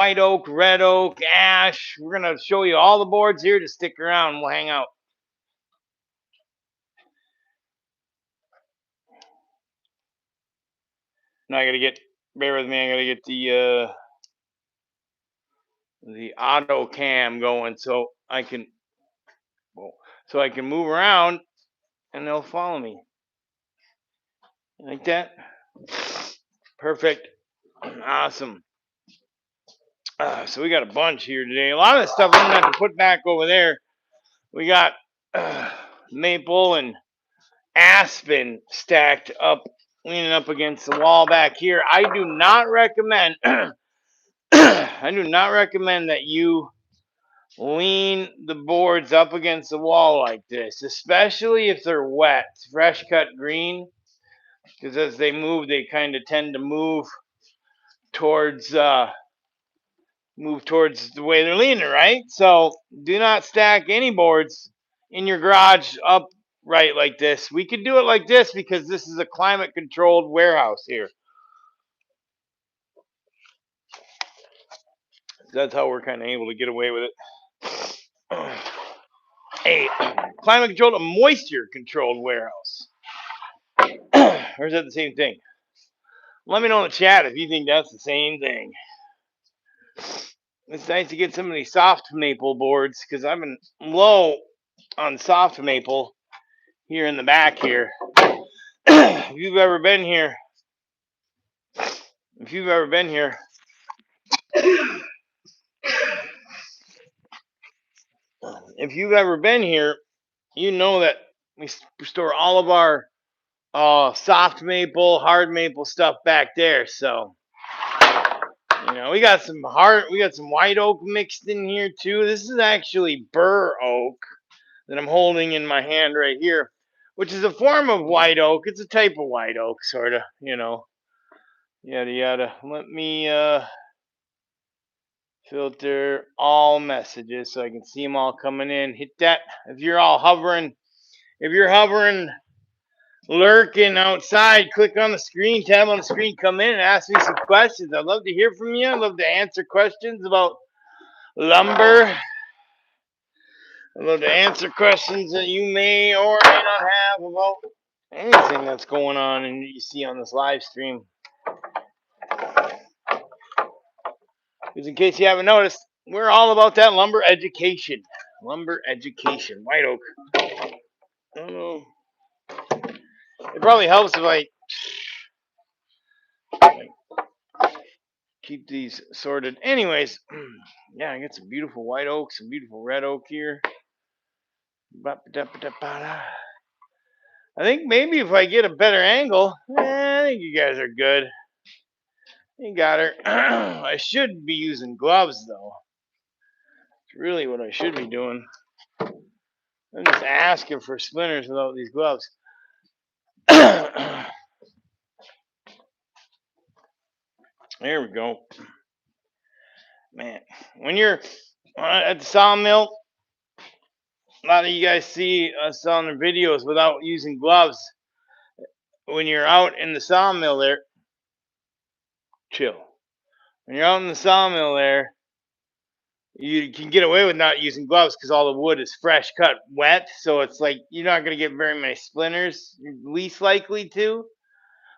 white oak, red oak, ash. We're going to show you all the boards here. Just stick around and we'll hang out. Now I got to bear with me, I got to get the auto cam going so I can move around and they'll follow me. Like that? Perfect. Awesome. So we got a bunch here today. A lot of the stuff I'm going to have to put back over there. We got maple and aspen stacked up, leaning up against the wall back here. I do not recommend that you lean the boards up against the wall like this, especially if they're wet, fresh cut green, because as they move, they kind of tend to move towards the way they're leaning, right? So do not stack any boards in your garage upright like this. We could do it like this because this is a climate controlled warehouse here. That's how we're kind of able to get away with it. A climate controlled, a moisture controlled warehouse. Or is that the same thing? Let me know in the chat if you think that's the same thing. It's nice to get some of these soft maple boards because I've been low on soft maple here in the back here. If you've ever been here, you know that we store all of our soft maple, hard maple stuff back there. So, we got some white oak mixed in here too. This is actually bur oak that I'm holding in my hand right here, which is a form of white oak. It's a type of white oak, sort of, yada yada. Let me filter all messages so I can see them all coming in. Hit that. If you're hovering, lurking outside, click on the screen, tab on the screen, come in and ask me some questions. I'd love to hear from you. I'd love to answer questions about lumber. I'd love to answer questions that you may or may not have about anything that's going on and you see on this live stream. Because in case you haven't noticed, we're all about that lumber education. White oak. I don't know. It probably helps if I keep these sorted. Anyways, yeah, I got some beautiful white oak, some beautiful red oak here. I think maybe if I get a better angle, I think you guys are good. You got her. I should be using gloves though. It's really what I should be doing. I'm just asking for splinters without these gloves. There we go. Man, when you're at the sawmill, a lot of you guys see us on the videos without using gloves. When you're out in the sawmill there, chill. When you're out in the sawmill there, you can get away with not using gloves because all the wood is fresh cut wet. So it's like you're not going to get very many splinters. You're least likely to.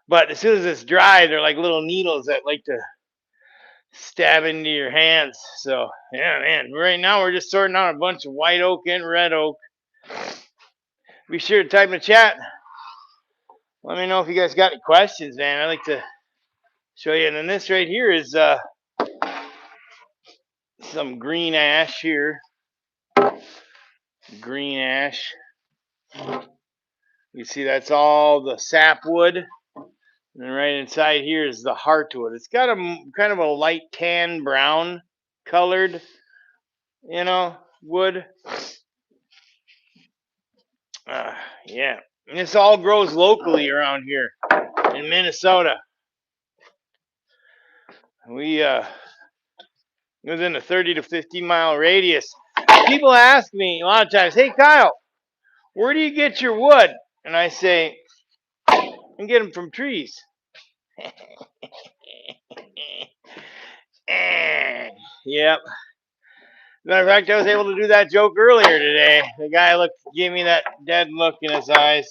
But as soon as it's dry, they're like little needles that like to stab into your hands. So, yeah, man. Right now, we're just sorting out a bunch of white oak and red oak. Be sure to type in the chat. Let me know if you guys got any questions, man. I'd like to show you. And then this right here is some green ash here. Green ash. You see that's all the sapwood. And right inside here is the heartwood. It's got a kind of a light tan brown colored, wood. Yeah. And this all grows locally around here in Minnesota. We within a 30 to 50 mile radius. People ask me a lot of times, "Hey Kyle, where do you get your wood?" And I say, "I get them from trees." Yep. Matter of fact, I was able to do that joke earlier today. The guy gave me that dead look in his eyes.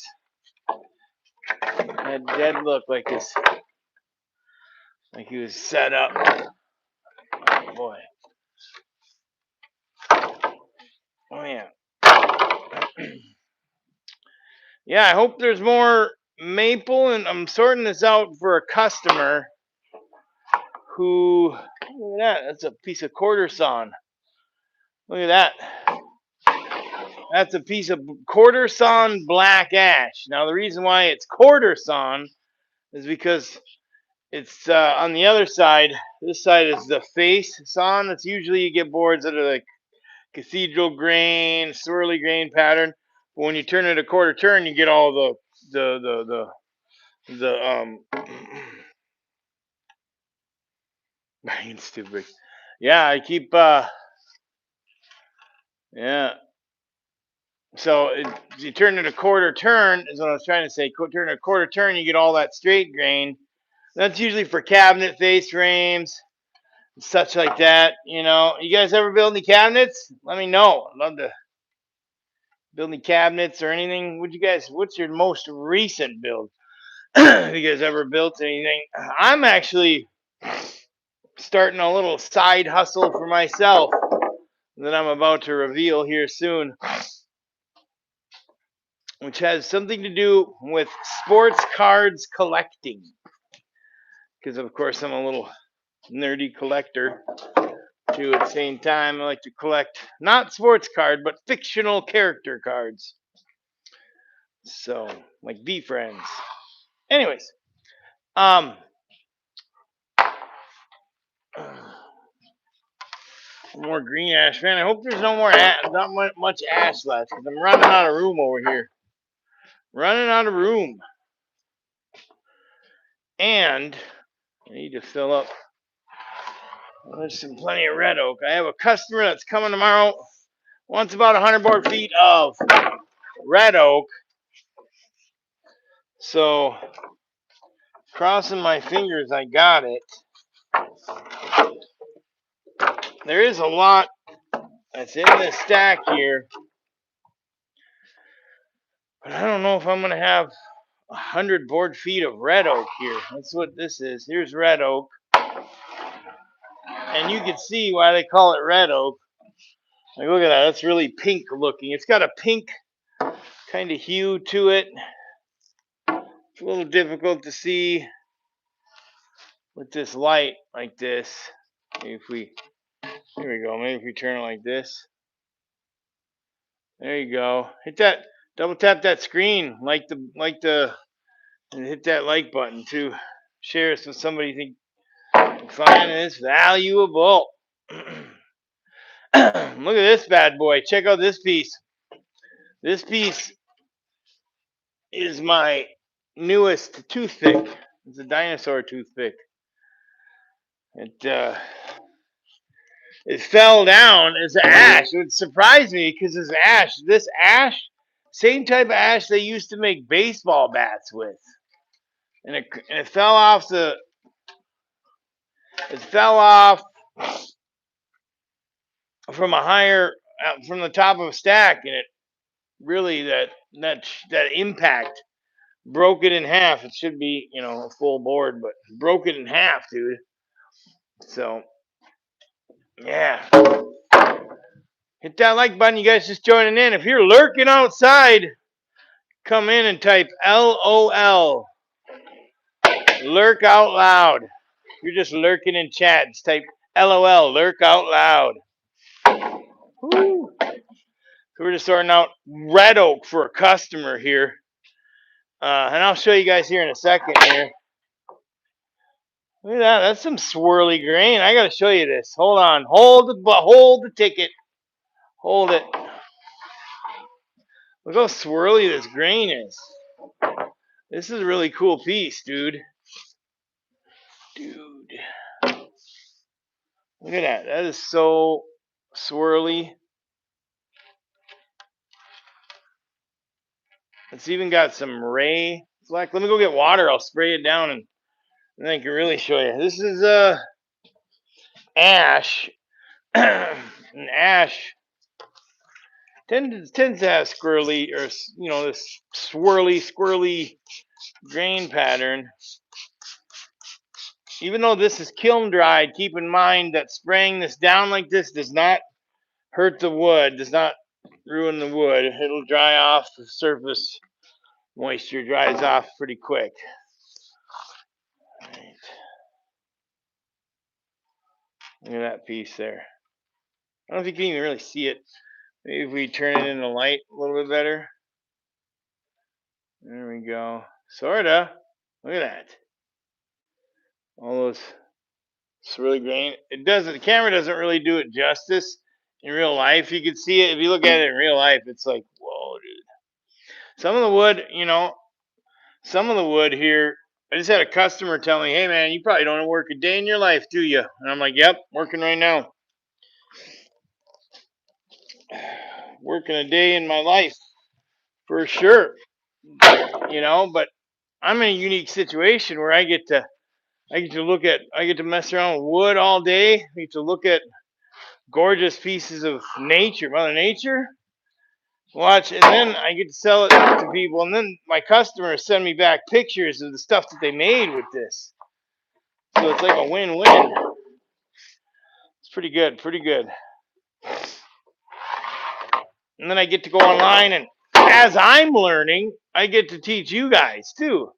That dead look, like he was set up. Oh boy. Oh yeah. Yeah, I hope there's more maple, and I'm sorting this out for a customer who, look at that, that's a piece of quarter sawn. Look at that. That's a piece of quarter sawn black ash. Now the reason why it's quarter sawn is because it's on the other side. This side is the face sawn. That's usually you get boards that are like cathedral grain, swirly grain pattern. But when you turn it a quarter turn, you get all the being stupid. Yeah, I keep yeah. So you turn it a quarter turn is what I was trying to say. Turn it a quarter turn, you get all that straight grain. That's usually for cabinet face frames, such like that. You know, you guys ever build any cabinets? Let me know. I'd love to build any cabinets or anything. What's your most recent build? Have you guys ever built anything? I'm actually starting a little side hustle for myself that I'm about to reveal here soon, which has something to do with sports cards collecting. Because, of course, I'm a little nerdy collector. Too, at the same time, I like to collect not sports card, but fictional character cards. So, like Be Friends. Anyways, more green ash, man. I hope there's no more not much ash left, because I'm running out of room over here. Running out of room. And I need to fill up. There's plenty of red oak. I have a customer that's coming tomorrow. Wants about 100 board feet of red oak. So, crossing my fingers, I got it. There is a lot that's in this stack here, but I don't know if I'm going to have 100 board feet of red oak here. That's what this is. Here's red oak. And you can see why they call it red oak. Like, look at that. That's really pink looking. It's got a pink kind of hue to it. It's a little difficult to see with this light like this. Here we go. Maybe if we turn it like this. There you go. Hit that. Double tap that screen. And hit that like button to share this with somebody you think find this valuable. Look at this bad boy. Check out this piece. This piece is my newest toothpick. It's a dinosaur toothpick. It fell down as ash. It would surprise me because this ash, same type of ash they used to make baseball bats with, and it fell off from from the top of a stack, and it really that impact broke it in half. It should be a full board, but broke it in half, dude. So yeah, hit that like button. You guys just joining in. If you're lurking outside, come in and type LOL. Lurk out loud. If you're just lurking in chat, just type LOL. Lurk out loud. Woo. So we're just sorting out red oak for a customer here. And I'll show you guys here in a second here. Look at that. That's some swirly grain. I got to show you this. Hold on. Hold the ticket. Hold it. Look how swirly this grain is. This is a really cool piece, dude. Look at that. That is so swirly. It's even got some ray fleck. Let me go get water. I'll spray it down and then I can really show you. This is ash, and ash tends to have squirrely, or this squirrely grain pattern. Even though this is kiln dried, keep in mind that spraying this down like this does not hurt the wood, does not ruin the wood. It'll dry off, the surface moisture dries off pretty quick. Right. Look at that piece there. I don't know if you can even really see it. Maybe if we turn it in the light a little bit better. There we go. Sorta. Look at that. All those swirly grain. It doesn't. The camera doesn't really do it justice in real life. You can see it if you look at it in real life. It's like, whoa, dude. Some of the wood, some of the wood here. I just had a customer tell me, "Hey, man, you probably don't work a day in your life, do you?" And I'm like, "Yep, working right now. Working a day in my life for sure." But I'm in a unique situation where I get to mess around with wood all day. I get to look at gorgeous pieces of nature, Mother Nature, watch, and then I get to sell it to people, and then my customers send me back pictures of the stuff that they made with this. So it's like a win-win. It's pretty good, pretty good. And then I get to go online, and as I'm learning, I get to teach you guys too.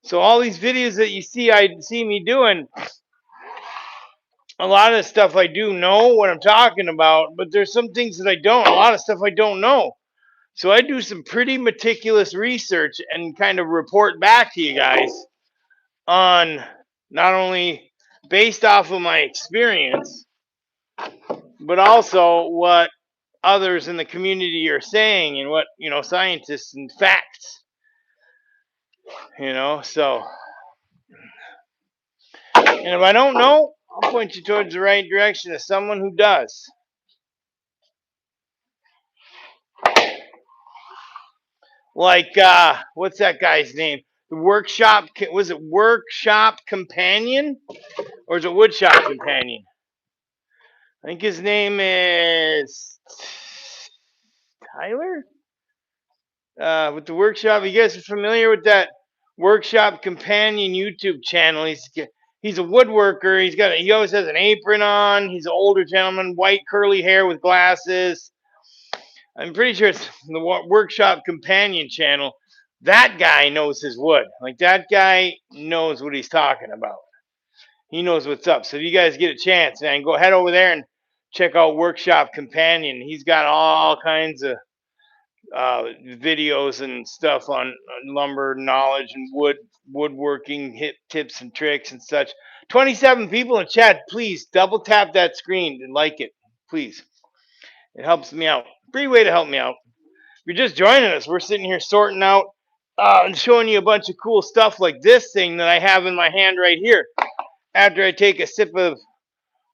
So all these videos that you see me doing, a lot of the stuff I do know what I'm talking about, but there's some things that I don't. A lot of stuff I don't know. So I do some pretty meticulous research and kind of report back to you guys on not only based off of my experience, but also what others in the community are saying and what, scientists and facts, so. And if I don't know, I'll point you towards the right direction as someone who does. Like, what's that guy's name? The workshop, was it Workshop Companion? Or is it Woodshop Companion? I think his name is Tyler? With the workshop, you guys are familiar with that Workshop Companion YouTube channel? He's a woodworker. He always has an apron on. He's an older gentleman, white curly hair with glasses. I'm pretty sure it's the Workshop Companion channel. That guy knows his wood. Like, that guy knows what he's talking about. He knows what's up. So if you guys get a chance, man, go head over there and check out Workshop Companion. He's got all kinds of videos and stuff on lumber knowledge and woodworking tips and tricks and such. 27 people in chat. Please double tap that screen and like it, please. It helps me out. Free way to help me out. If you're just joining us, we're sitting here sorting out and showing you a bunch of cool stuff like this thing that I have in my hand right here. After I take a sip of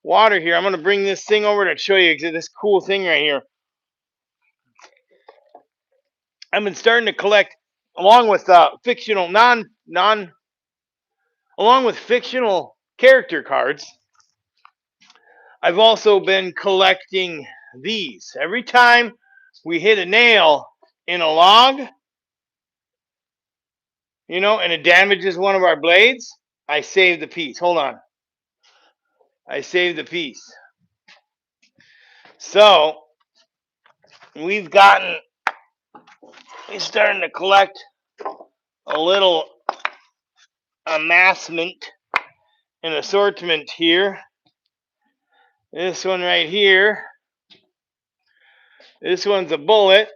water here, I'm going to bring this thing over to show you this cool thing right here. I've been starting to collect, along with fictional along with fictional character cards. I've also been collecting these. Every time we hit a nail in a log, and it damages one of our blades, I save the piece. Hold on. I save the piece. So we're starting to collect a little amassment and assortment here. This one right here. This one's a bullet.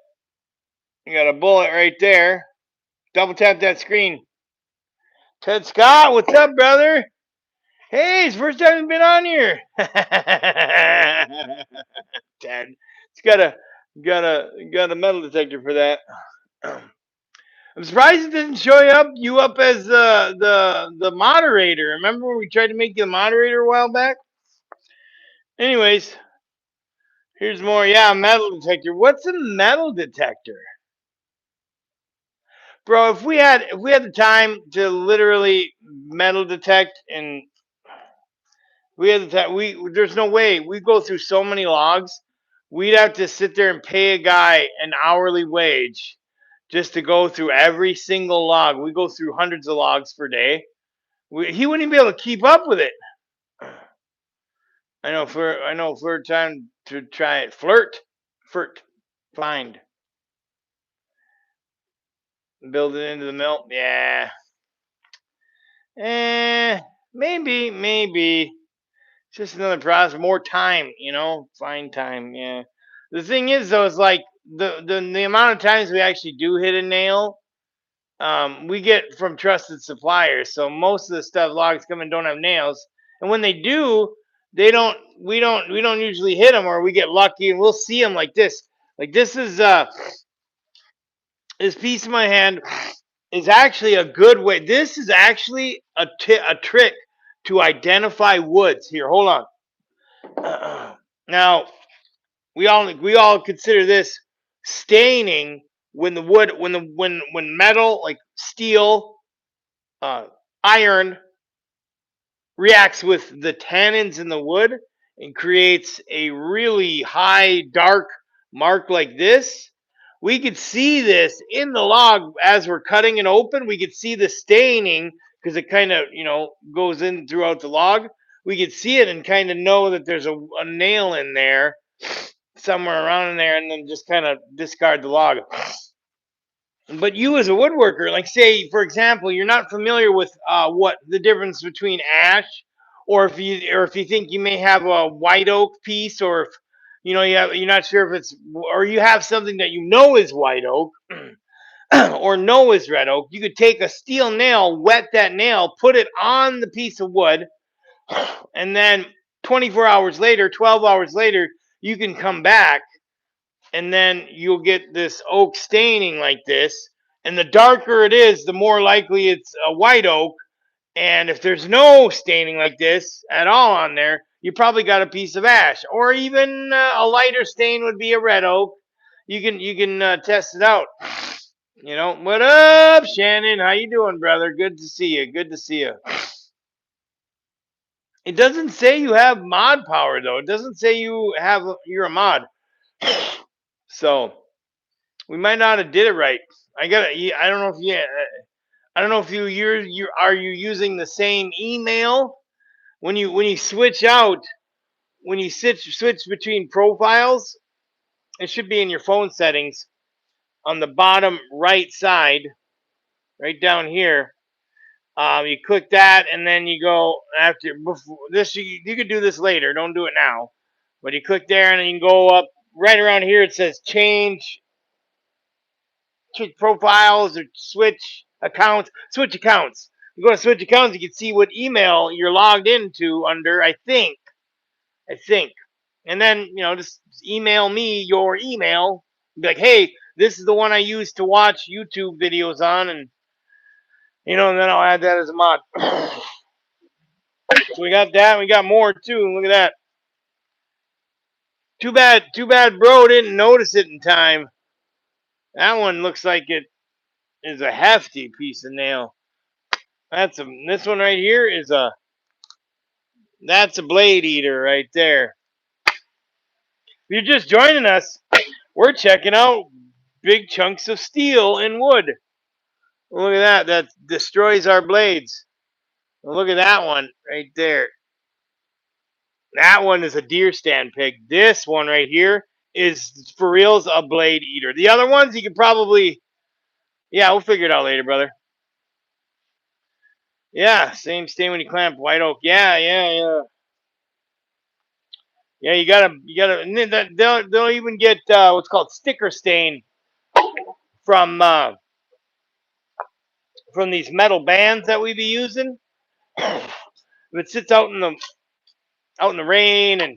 You got a bullet right there. Double tap that screen. Ted Scott, what's up, brother? Hey, it's the first time you've been on here. Ted, it's got a metal detector for that. I'm surprised it didn't show you up as the moderator. Remember when we tried to make you a moderator a while back? Anyways, here's more. Yeah, metal detector. What's a metal detector? bro. If we had the time to literally metal detect, and we had the time, we there's no way we go through so many logs. We'd have to sit there and pay a guy an hourly wage just to go through every single log. We go through hundreds of logs per day. He wouldn't even be able to keep up with it. I know for time to try it. Flirt, find, build it into the mill. Yeah, eh, maybe. It's just another process, more time. Find time. Yeah. The thing is, though, is like the amount of times we actually do hit a nail. We get from trusted suppliers. So most of the stuff logs come and don't have nails, and when they do, they don't. We don't usually hit them, or we get lucky and we'll see them like this. Like this is this piece in my hand is actually a good way. This is actually a trick to identify woods. Here, hold on. Now we all consider this staining when the wood when metal like steel, uh, iron reacts with the tannins in the wood and creates a really high dark mark like this. We could see this in the log as we're cutting it open. We could see the staining because it kind of goes in throughout the log. We could see it and kind of know that there's a nail in there somewhere around in there, and then just kind of discard the log. But you as a woodworker, like say for example, you're not familiar with what the difference between ash, or if you think you may have a white oak piece, or if you're not sure if it's, or you have something that you know is white oak or know is red oak. You could take a steel nail, wet that nail, put it on the piece of wood, and then 24 hours later, 12 hours later, you can come back, and then you'll get this oak staining like this. And the darker it is, the more likely it's a white oak. And if there's no staining like this at all on there, you probably got a piece of ash, or even a lighter stain would be a red oak. You can test it out. What up, Shannon? How you doing, brother? Good to see you. Good to see you. It doesn't say you have mod power though. It doesn't say you're a mod. So we might not have did it right. I don't know if I don't know if you using the same email when you switch between profiles. It should be in your phone settings on the bottom right side, right down here. You click that, and then you go after before this. You could do this later. Don't do it now. But you click there, and then you can go up right around here. It says change profiles or switch accounts. Switch accounts. You go to switch accounts, you can see what email you're logged into under. I think. And then just email me your email. Be like, hey, this is the one I use to watch YouTube videos on, and then I'll add that as a mod. So we got that. We got more too. Look at that. Too bad, bro didn't notice it in time. That one looks like it is a hefty piece of nail. This one right here that's a blade eater right there. If you're just joining us, we're checking out big chunks of steel and wood. Look at that. That destroys our blades. Look at that one right there. That one is a deer stand pig. This one right here is for reals a blade eater. The other ones you could probably, yeah, we'll figure it out later, brother. Yeah, same stain when you clamp white oak. Yeah. Yeah, you gotta. And then they'll even get what's called sticker stain from from these metal bands that we be using. If it sits out in the rain and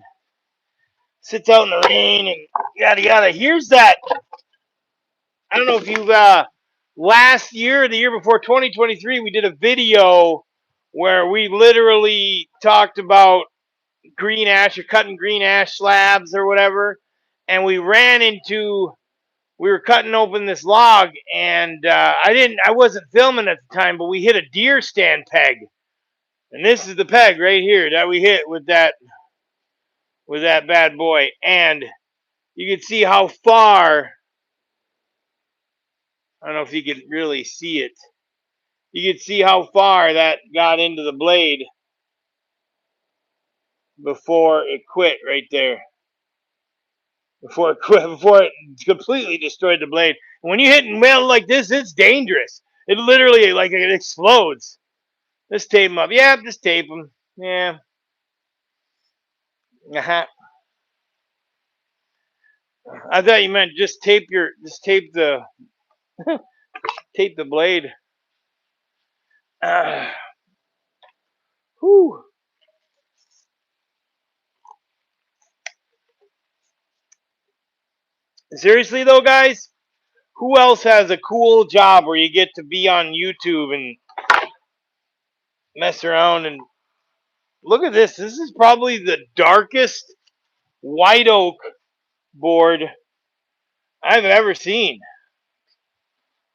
yada yada. Here's that. I don't know if you've last year or the year before, 2023, we did a video where we literally talked about green ash or cutting green ash slabs or whatever, and we ran into we were cutting open this log, and I wasn't filming at the time, but we hit a deer stand peg, and this is the peg right here that we hit with that bad boy, and you can see how far. I don't know if you can really see it. You can see how far that got into the blade before it quit right there. Before it quit, before it completely destroyed the blade. When you hit metal like this, it's dangerous. It literally, like, it explodes. Just tape them up. Yeah, just tape them. Yeah. Uh-huh. I thought you meant just tape the blade. Uh, whew. Seriously though, guys, who else has a cool job where you get to be on YouTube and mess around and look at this? This is probably the darkest white oak board I've ever seen.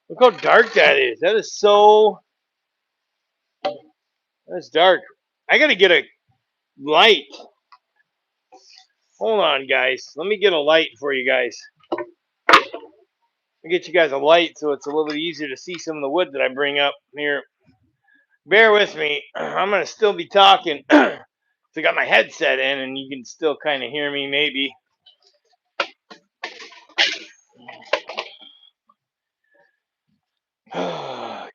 Look how dark that is. That's dark. I gotta get a light. Hold on, guys. Let me get a light for you guys. I'll get you guys a light so it's a little bit easier to see some of the wood that I bring up here. Bear with me. I'm gonna still be talking. So I got my headset in and you can still kind of hear me maybe.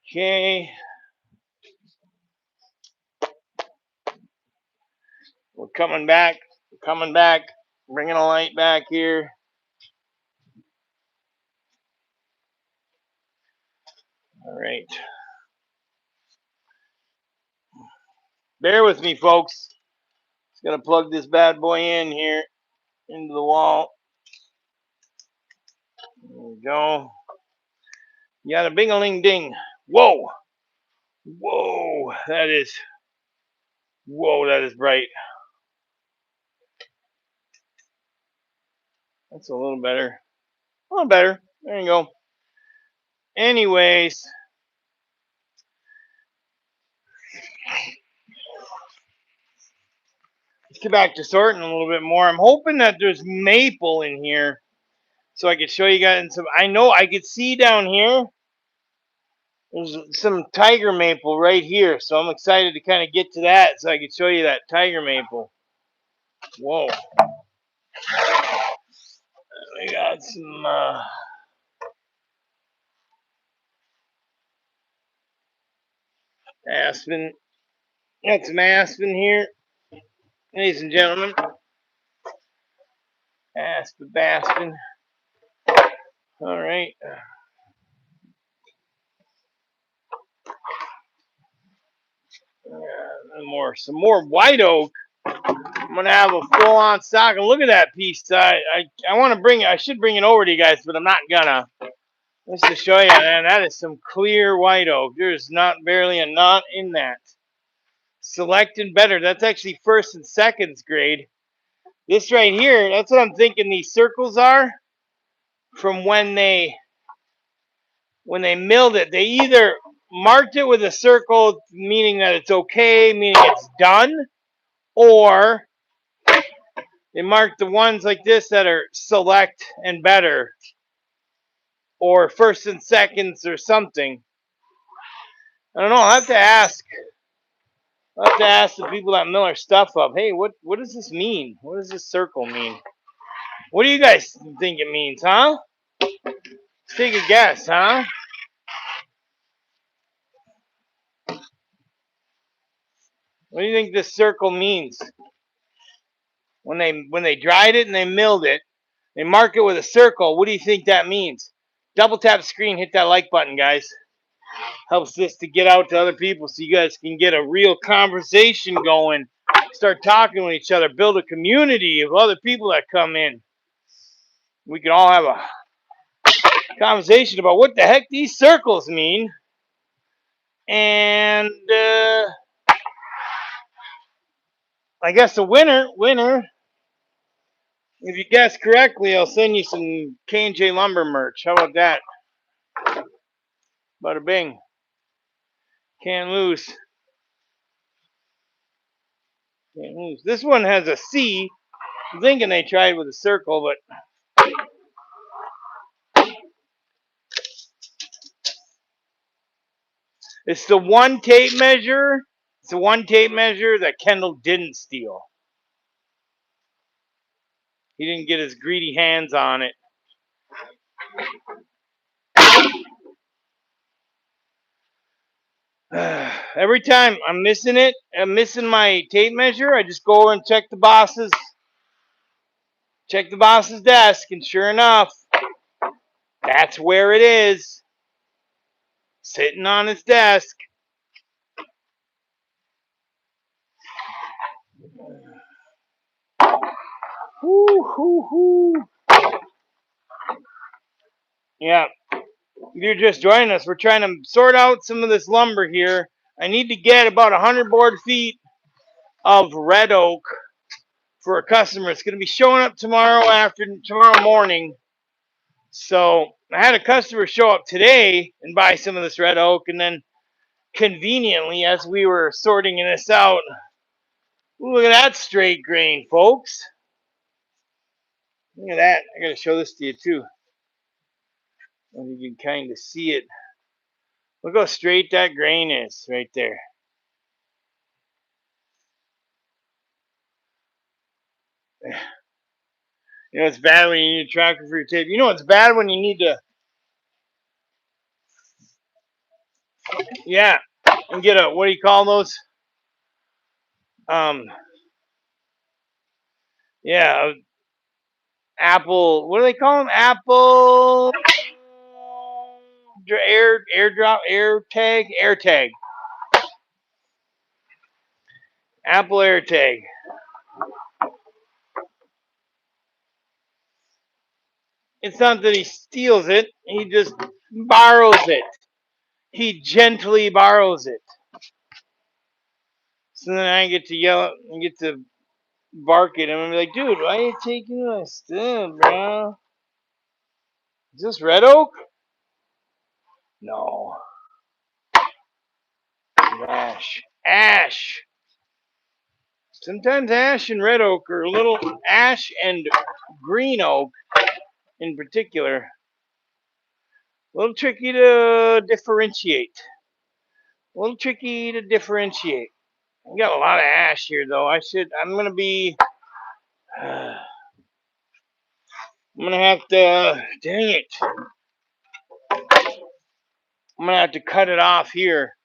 Okay. We're coming back. Bringing a light back here. All right. Bear with me, folks. Just gonna plug this bad boy in here into the wall. There we go. You got a bing-a-ling-ding. Whoa. Whoa. That is bright. That's a little better. A little better. There you go. Anyways. Let's get back to sorting a little bit more. I'm hoping that there's maple in here so I could show you guys some. I know I could see down here. There's some tiger maple right here, so I'm excited to kind of get to that so I can show you that tiger maple. Whoa. We got some aspen. Got some aspen here, ladies and gentlemen. Aspen. All right. Some more white oak. I'm gonna have a full-on stock, and look at that piece. I want to bring it. I should bring it over to you guys, but I'm not gonna. Just to show you, man, that is some clear white oak. There's not barely a knot in that. Selected better. That's actually first and seconds grade. This right here, that's what I'm thinking these circles are from when they milled it. They either marked it with a circle, meaning that it's okay, meaning it's done, or they marked the ones like this that are select and better, or first and seconds or something. I don't know. I'll have to ask the people that mill our stuff up. Hey, what does this mean? What does this circle mean? What do you guys think it means, huh? Let's take a guess, huh? What do you think this circle means? When they dried it and they milled it, they mark it with a circle. What do you think that means? Double tap the screen, hit that like button, guys. Helps this to get out to other people so you guys can get a real conversation going. Start talking with each other, build a community of other people that come in. We can all have a conversation about what the heck these circles mean. And I guess the winner If you guess correctly, I'll send you some K&J Lumber merch. How about that? Bada bing. Can't lose. Can't lose. This one has a C. I'm thinking they tried with a circle, but it's the one tape measure. It's the one tape measure that Kendall didn't steal. He didn't get his greedy hands on it. Every time I'm missing it, I'm missing my tape measure. I just go and check the boss's desk, and sure enough, that's where it is, sitting on his desk. Whoo, hoo, hoo. Yeah, if you're just joining us, we're trying to sort out some of this lumber here. I need to get about 100 board feet of red oak for a customer. It's going to be showing up tomorrow morning. So I had a customer show up today and buy some of this red oak, and then conveniently, as we were sorting this out, look at that straight grain, folks. Look at that. I got to show this to you too. You can kind of see it. Look how straight that grain is right there. You know, it's bad when you need a tracker for your tape. You know, it's bad when you need to, yeah, and get a, what do you call those? Yeah, Apple, what do they call them? Apple air tag. Apple air tag. It's not that he steals it, he just borrows it. He gently borrows it. So then I get to yell and get to bark at him and be like, dude, why are you taking my stuff, bro? Is this red oak? No. Ash. Ash. Sometimes ash and red oak are a little, ash and green oak in particular, a little tricky to differentiate. We got a lot of ash here though. I'm gonna be, I'm gonna have to, dang it. I'm gonna have to cut it off here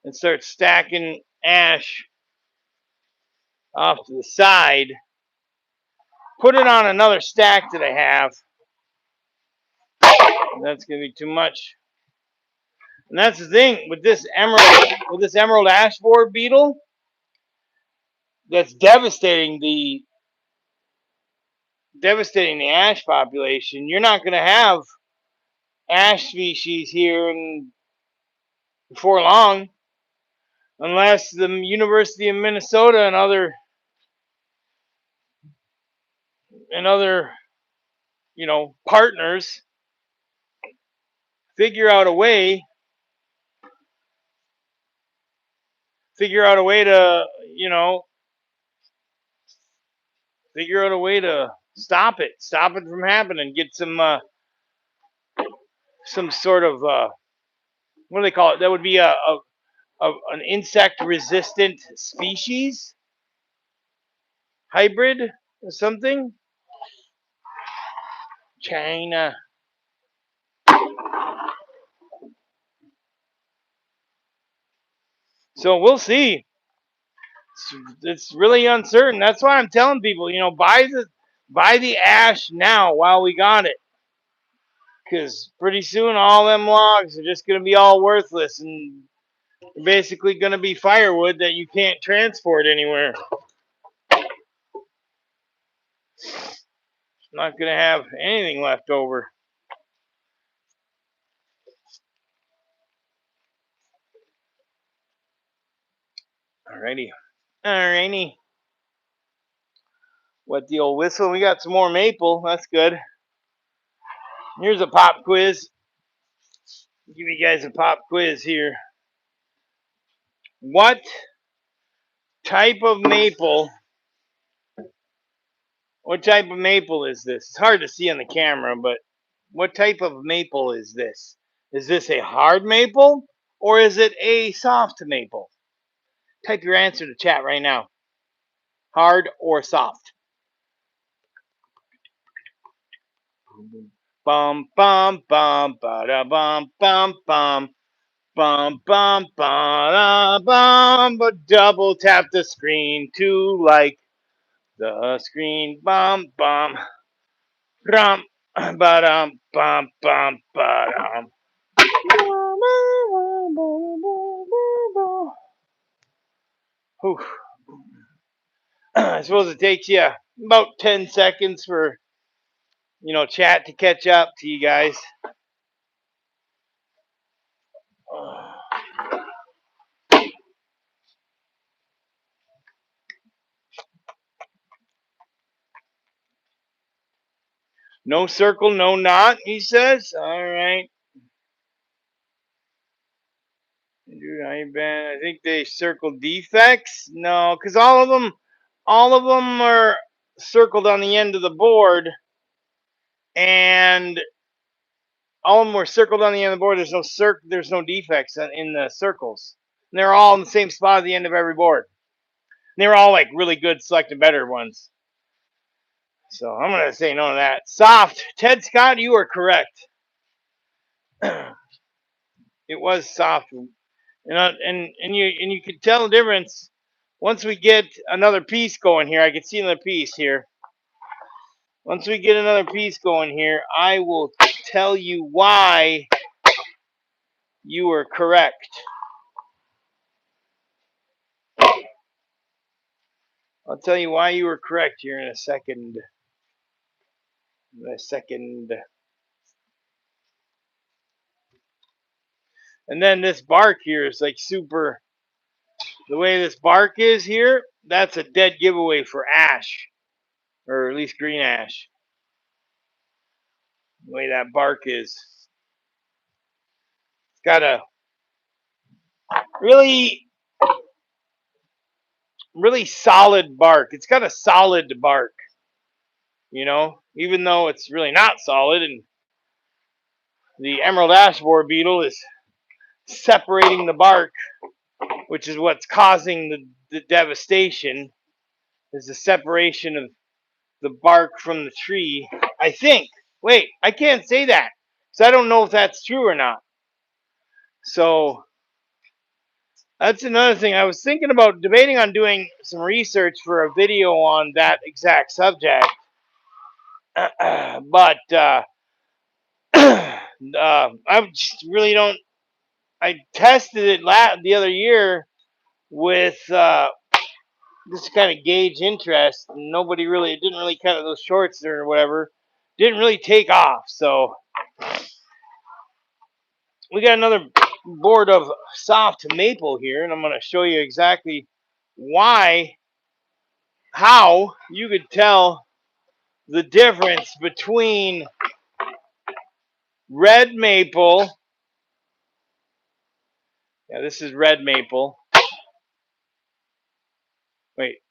and start stacking ash off to the side. Put it on another stack that I have. That's gonna be too much. And that's the thing with this emerald ash borer beetle that's devastating the ash population. You're not gonna have ash species here before long, unless the University of Minnesota and other partners figure out a way to stop it from happening. Get some sort of what do they call it? That would be an insect resistant species hybrid or something. China. So we'll see. It's really uncertain. That's why I'm telling people, buy the ash now while we got it, because pretty soon all them logs are just gonna be all worthless and basically gonna be firewood that you can't transport anywhere. Not gonna have anything left over. Alrighty. What the old whistle? We got some more maple. That's good. Here's a pop quiz. Give you guys a pop quiz here. What type of maple? What type of maple is this? It's hard to see on the camera, but what type of maple is this? Is this a hard maple or is it a soft maple? Type your answer to chat right now. Hard or soft? Bum bum bum ba da bum bum bum bum bum ba da bum. But double tap the screen to like the screen. Bum bum rum ba dum bum bum ba dum. I suppose it takes you about 10 seconds for chat to catch up to you guys. No circle, no knot, he says. All right. I think they circled defects. No, because all of them are circled on the end of the board, and all of them were circled on the end of the board. There's no defects in the circles. And they're all in the same spot at the end of every board. And they were all like really good, select and better ones. So I'm gonna say no to that. Soft. Ted Scott, you are correct. It was soft, and you could tell the difference once we get another piece going here. I can see another piece here. Once we get another piece going here, I will tell you why you were correct. I'll tell you why you were correct here in a second. And then this bark here is like super. The way this bark is here, that's a dead giveaway for ash, or at least green ash. The way that bark is. It's got a really, really solid bark. It's got a solid bark, even though it's really not solid. And the emerald ash borer beetle is separating the bark, which is what's causing the devastation, is the separation of the bark from the tree. I think. Wait, I can't say that, because I don't know if that's true or not. So that's another thing. I was thinking about debating on doing some research for a video on that exact subject. But I just really don't. I tested it the other year with just to kind of gauge interest. Nobody really, it didn't really kind of those shorts or whatever didn't really take off. So we got another board of soft maple here, and I'm going to show you exactly how you could tell the difference between red maple. Yeah, this is red maple. Wait.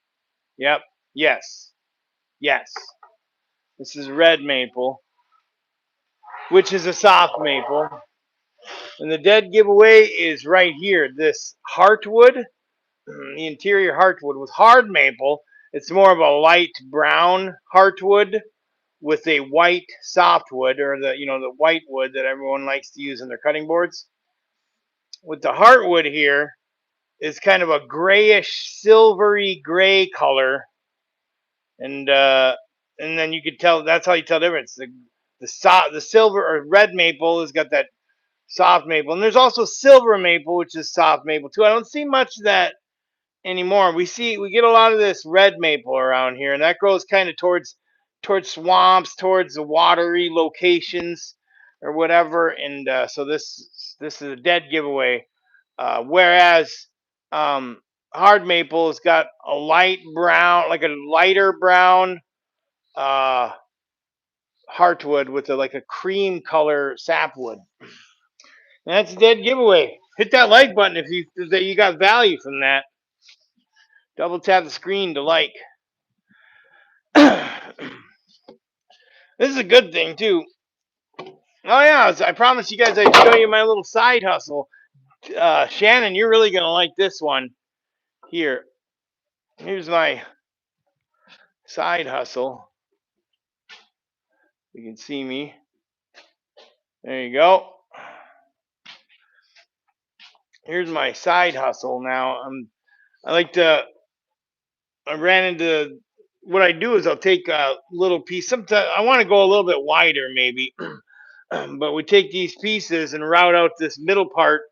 Yep. Yes. This is red maple, which is a soft maple. And the dead giveaway is right here. This heartwood, the interior heartwood with hard maple. It's more of a light brown heartwood with a white softwood, or the white wood that everyone likes to use in their cutting boards. With the heartwood here is kind of a grayish, silvery gray color, and then you could tell. That's how you tell the difference. The silver or red maple has got that soft maple, and there's also silver maple, which is soft maple too. I don't see much of that anymore. We get a lot of this red maple around here, and that grows kind of towards swamps, towards the watery locations or whatever. And so this is a dead giveaway. Whereas hard maple has got a light brown, like a lighter brown heartwood with like a cream color sapwood. And that's a dead giveaway. Hit that like button if you got value from that. Double tap the screen to like. This is a good thing too. Oh yeah, I promised you guys I'd show you my little side hustle. Shannon, you're really gonna like this one. Here, here's my side hustle. You can see me. There you go. Here's my side hustle. Now I like to. I ran into what I do is I'll take a little piece. Sometimes I want to go a little bit wider, maybe, but we take these pieces and route out this middle part,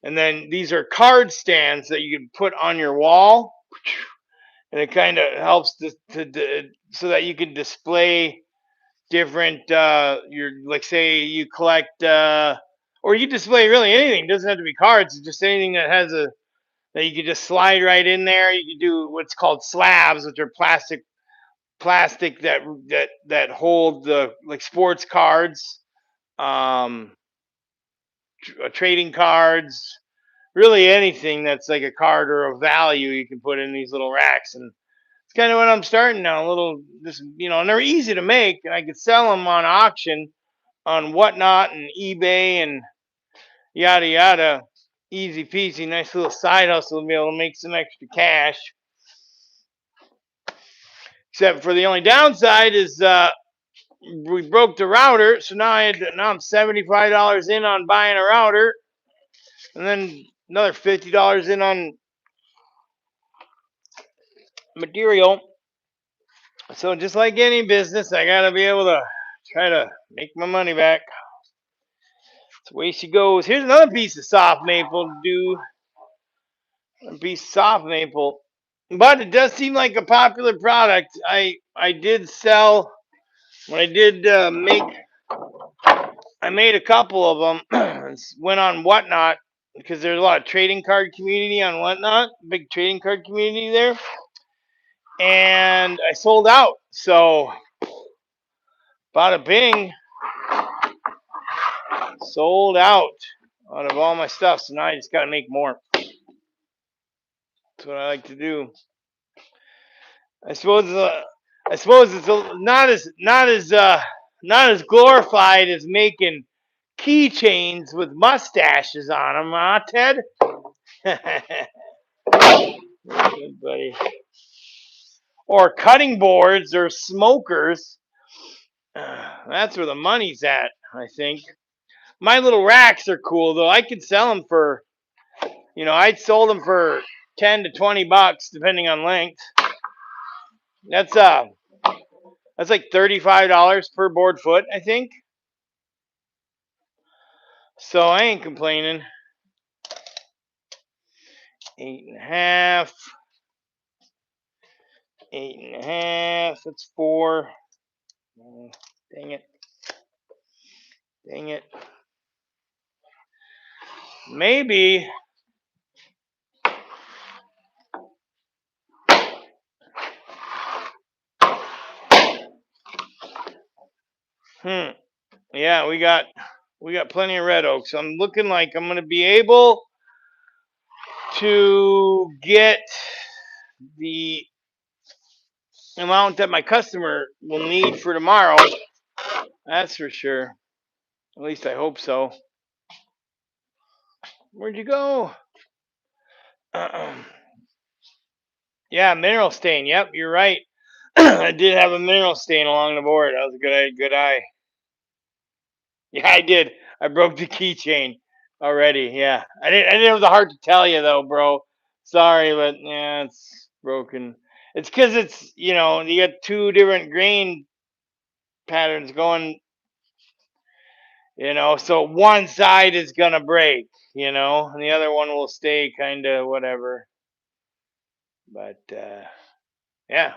and then these are card stands that you can put on your wall, and it kind of helps so that you can display different. Your like say you collect, or you display really anything. It doesn't have to be cards. It's just anything that has a that you can just slide right in there. You can do what's called slabs, which are plastic that hold the like sports cards, um, trading cards, really anything that's like a card or a value you can put in these little racks. And it's kind of what I'm starting now. A little, just and they're easy to make, and I could sell them on auction on Whatnot and eBay and yada yada. Easy peasy, nice little side hustle to be able to make some extra cash. Except for the only downside is we broke the router, so now I'm $75 in on buying a router, and then another $50 in on material. So just like any business, I gotta be able to try to make my money back. That's the way she goes. Here's another piece of soft maple to do. A piece of soft maple, but it does seem like a popular product. I did sell when I did make. I made a couple of them. Went on Whatnot because there's a lot of trading card community on Whatnot. Big trading card community there, and I sold out. So bada bing, sold out of all my stuff. So now I just got to make more. That's what I like to do. I suppose. It's not as glorified as making keychains with mustaches on them, huh, Ted? Good buddy. Or cutting boards or smokers. That's where the money's at, I think. My little racks are cool though. I could sell them for, I'd sold them for 10 to 20 bucks depending on length. That's like $35 per board foot, I think. So I ain't complaining. 8.5. 8.5. That's 4. Dang it. Dang it. Maybe. Yeah, we got plenty of red oak. So I'm looking like I'm gonna be able to get the amount that my customer will need for tomorrow. That's for sure. At least I hope so. Where'd you go? Yeah, mineral stain. Yep, you're right. I did have a mineral stain along the board. That was a good eye. Yeah, I did. I broke the keychain already. Yeah, I didn't have the heart to tell you though, bro. Sorry, but yeah, it's broken. It's because it's you got two different grain patterns going. So one side is gonna break. And the other one will stay kind of whatever. But yeah.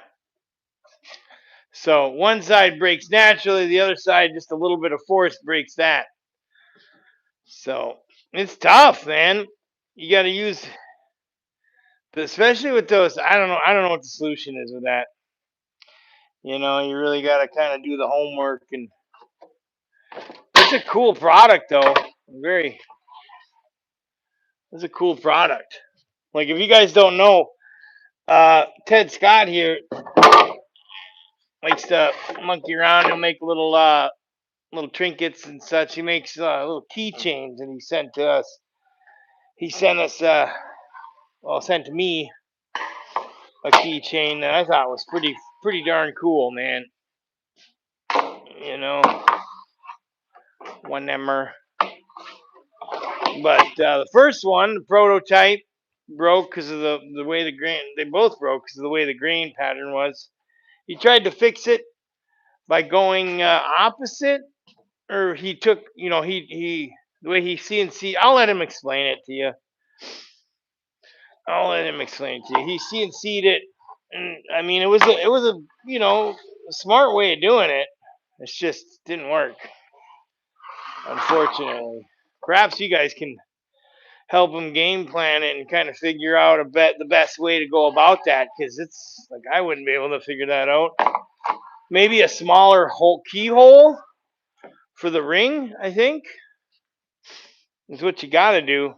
So one side breaks naturally, the other side just a little bit of force breaks that. So it's tough, man. You got to use, especially with those. I don't know what the solution is with that. You know, you really got to kind of do the homework, and it's a cool product though. Very, it's a cool product. Like if you guys don't know, Ted Scott here likes to monkey around. He'll make little trinkets and such. He makes little keychains, and he sent to us. He sent us, well, sent to me a keychain that I thought was pretty darn cool, man. You know, one number. But the first one, the prototype, broke because of the way the grain. They both broke because of the way the grain pattern was. He tried to fix it by going opposite, or he took, he the way he CNC. I'll let him explain it to you. I'll let him explain it to you. He CNC'd it, and I mean, it was a a smart way of doing it. It's just didn't work, unfortunately. Perhaps you guys can help him game plan it and kind of figure out the best way to go about that, because it's like I wouldn't be able to figure that out. Maybe a smaller keyhole for the ring, I think, is what you got to do.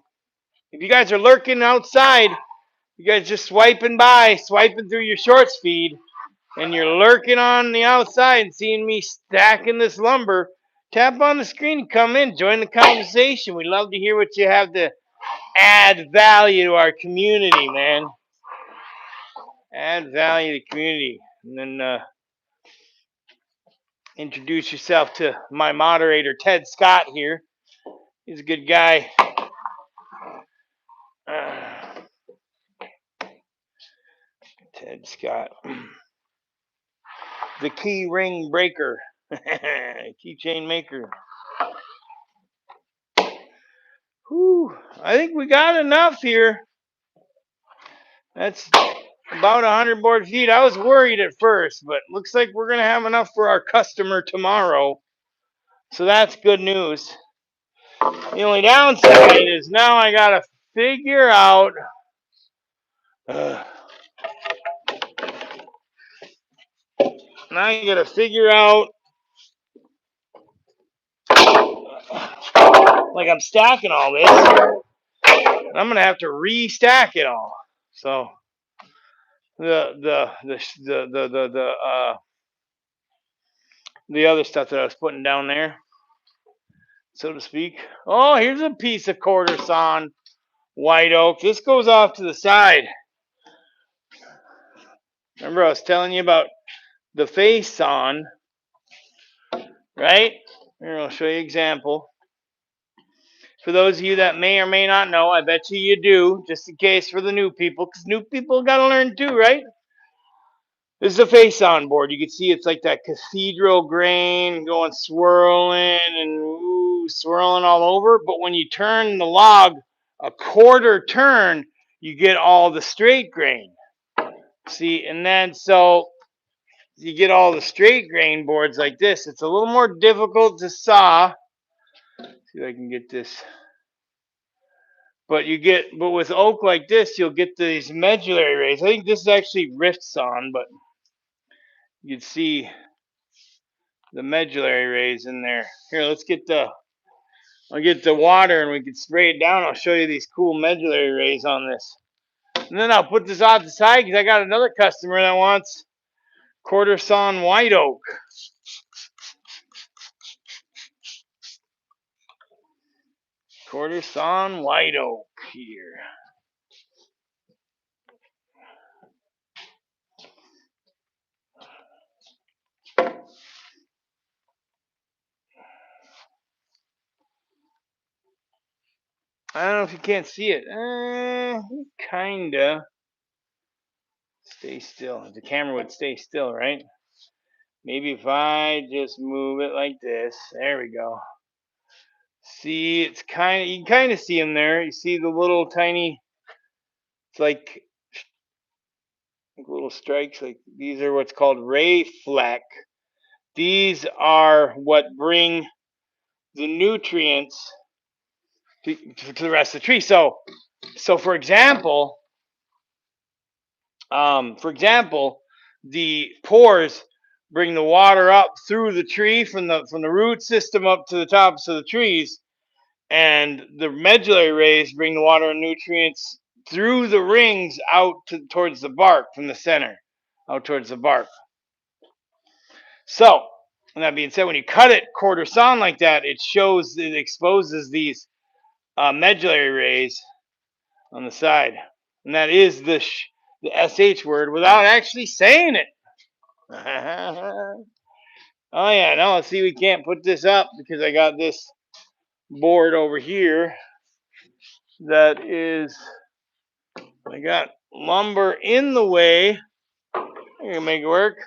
If you guys are lurking outside, you guys just swiping through your shorts feed, and you're lurking on the outside and seeing me stacking this lumber, tap on the screen and come in, join the conversation. We love to hear what you have to add value to our community, man. Add value to the community. And then introduce yourself to my moderator, Ted Scott here. He's a good guy. Ted Scott. The key ring breaker. Keychain maker. Whew. I think we got enough here. That's about 100 board feet. I was worried at first, but looks like we're going to have enough for our customer tomorrow. So that's good news. The only downside is now I got to figure out now you got to figure out like I'm stacking all this, and I'm going to have to restack it all. So the other stuff that I was putting down there, so to speak. Oh, here's a piece of quarter sawn white oak. This goes off to the side. Remember I was telling you about the face sawn, right? Here, I'll show you an example. For those of you that may or may not know, I bet you do, just in case for the new people, because new people got to learn too, right? This is a face on board. You can see it's like that cathedral grain going swirling and swirling all over. But when you turn the log a quarter turn, you get all the straight grain. See, and then so you get all the straight grain boards like this. It's a little more difficult to saw. See if I can get this. But with oak like this, you'll get these medullary rays. I think this is actually rift sawn, but you can see the medullary rays in there. Here, I'll get the water and we can spray it down. I'll show you these cool medullary rays on this. And then I'll put this off the side because I got another customer that wants quarter sawn white oak. Quarter sawn white oak here. I don't know if you can't see it. Kinda. Stay still. The camera would stay still, right? Maybe if I just move it like this. There we go. See, you can kind of see them there. You see the little tiny, it's like little strikes. Like these are what's called ray fleck. These are what bring the nutrients to the rest of the tree. So for example, the pores bring the water up through the tree from the root system up to the tops of the trees, and the medullary rays bring the water and nutrients through the rings out towards the bark from the center, out towards the bark. So, and that being said, when you cut it quarter sawn like that, it exposes these medullary rays on the side, and that is the sh word without actually saying it. Oh yeah, no, see, we can't put this up because I got this board over here that is, I got lumber in the way. I'm gonna make it work.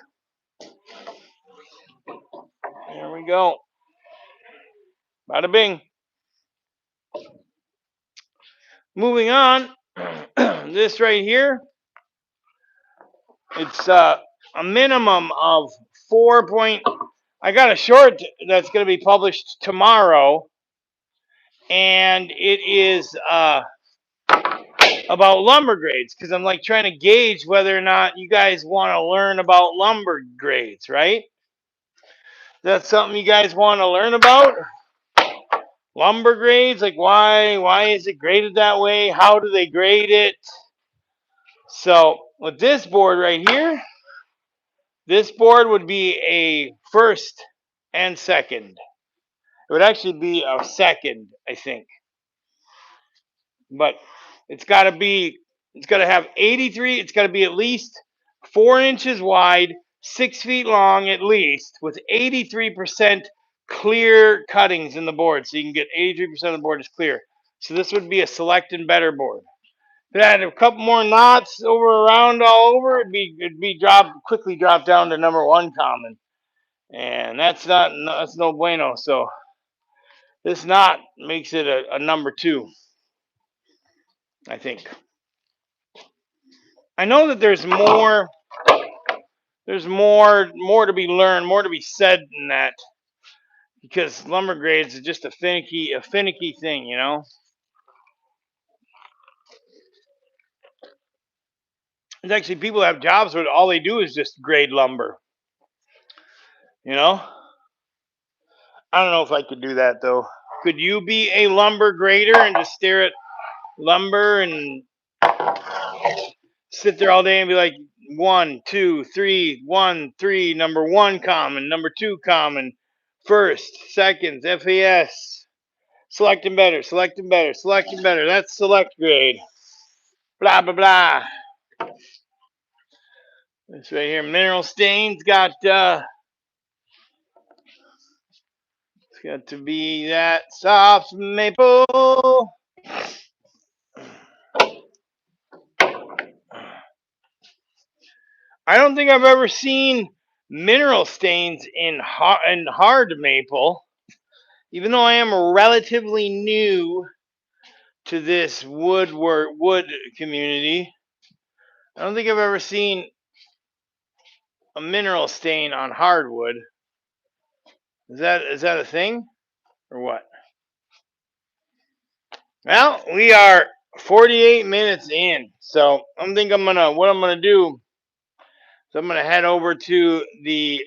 There we go. Bada bing. Moving on. This right here, it's a minimum of 4 point. I got a short that's going to be published tomorrow, and it is about lumber grades, because I'm like trying to gauge whether or not you guys want to learn about lumber grades, right? That's something you guys want to learn about? Lumber grades, like why is it graded that way? How do they grade it? So with this board right here, this board would be a first and second. It would actually be a second, I think. But it's got to have 83, it's got to be at least 4 inches wide, 6 feet long at least, with 83% clear cuttings in the board. So you can get 83% of the board is clear. So this would be a select and better board. If it had a couple more knots around all over, it'd be quickly dropped down to number 1 common. And that's no bueno. So this knot makes it a number 2, I think. I know that there's more to be learned, more to be said in that, because lumber grades is just a finicky thing, you know. There's actually people that have jobs where all they do is just grade lumber. You know? I don't know if I could do that though. Could you be a lumber grader and just stare at lumber and sit there all day and be like 1, 2, 3, 1, 3, number 1 common, number 2 common, first, seconds, FAS, selecting better, selecting better, selecting better. That's select grade. Blah blah blah. This right here, mineral stains got it's got to be that soft maple. I don't think I've ever seen mineral stains in hard maple, even though I am relatively new to this wood community. I don't think I've ever seen a mineral stain on hardwood. Is that a thing or what? Well, we are 48 minutes in, so what I'm gonna do. So I'm gonna head over to the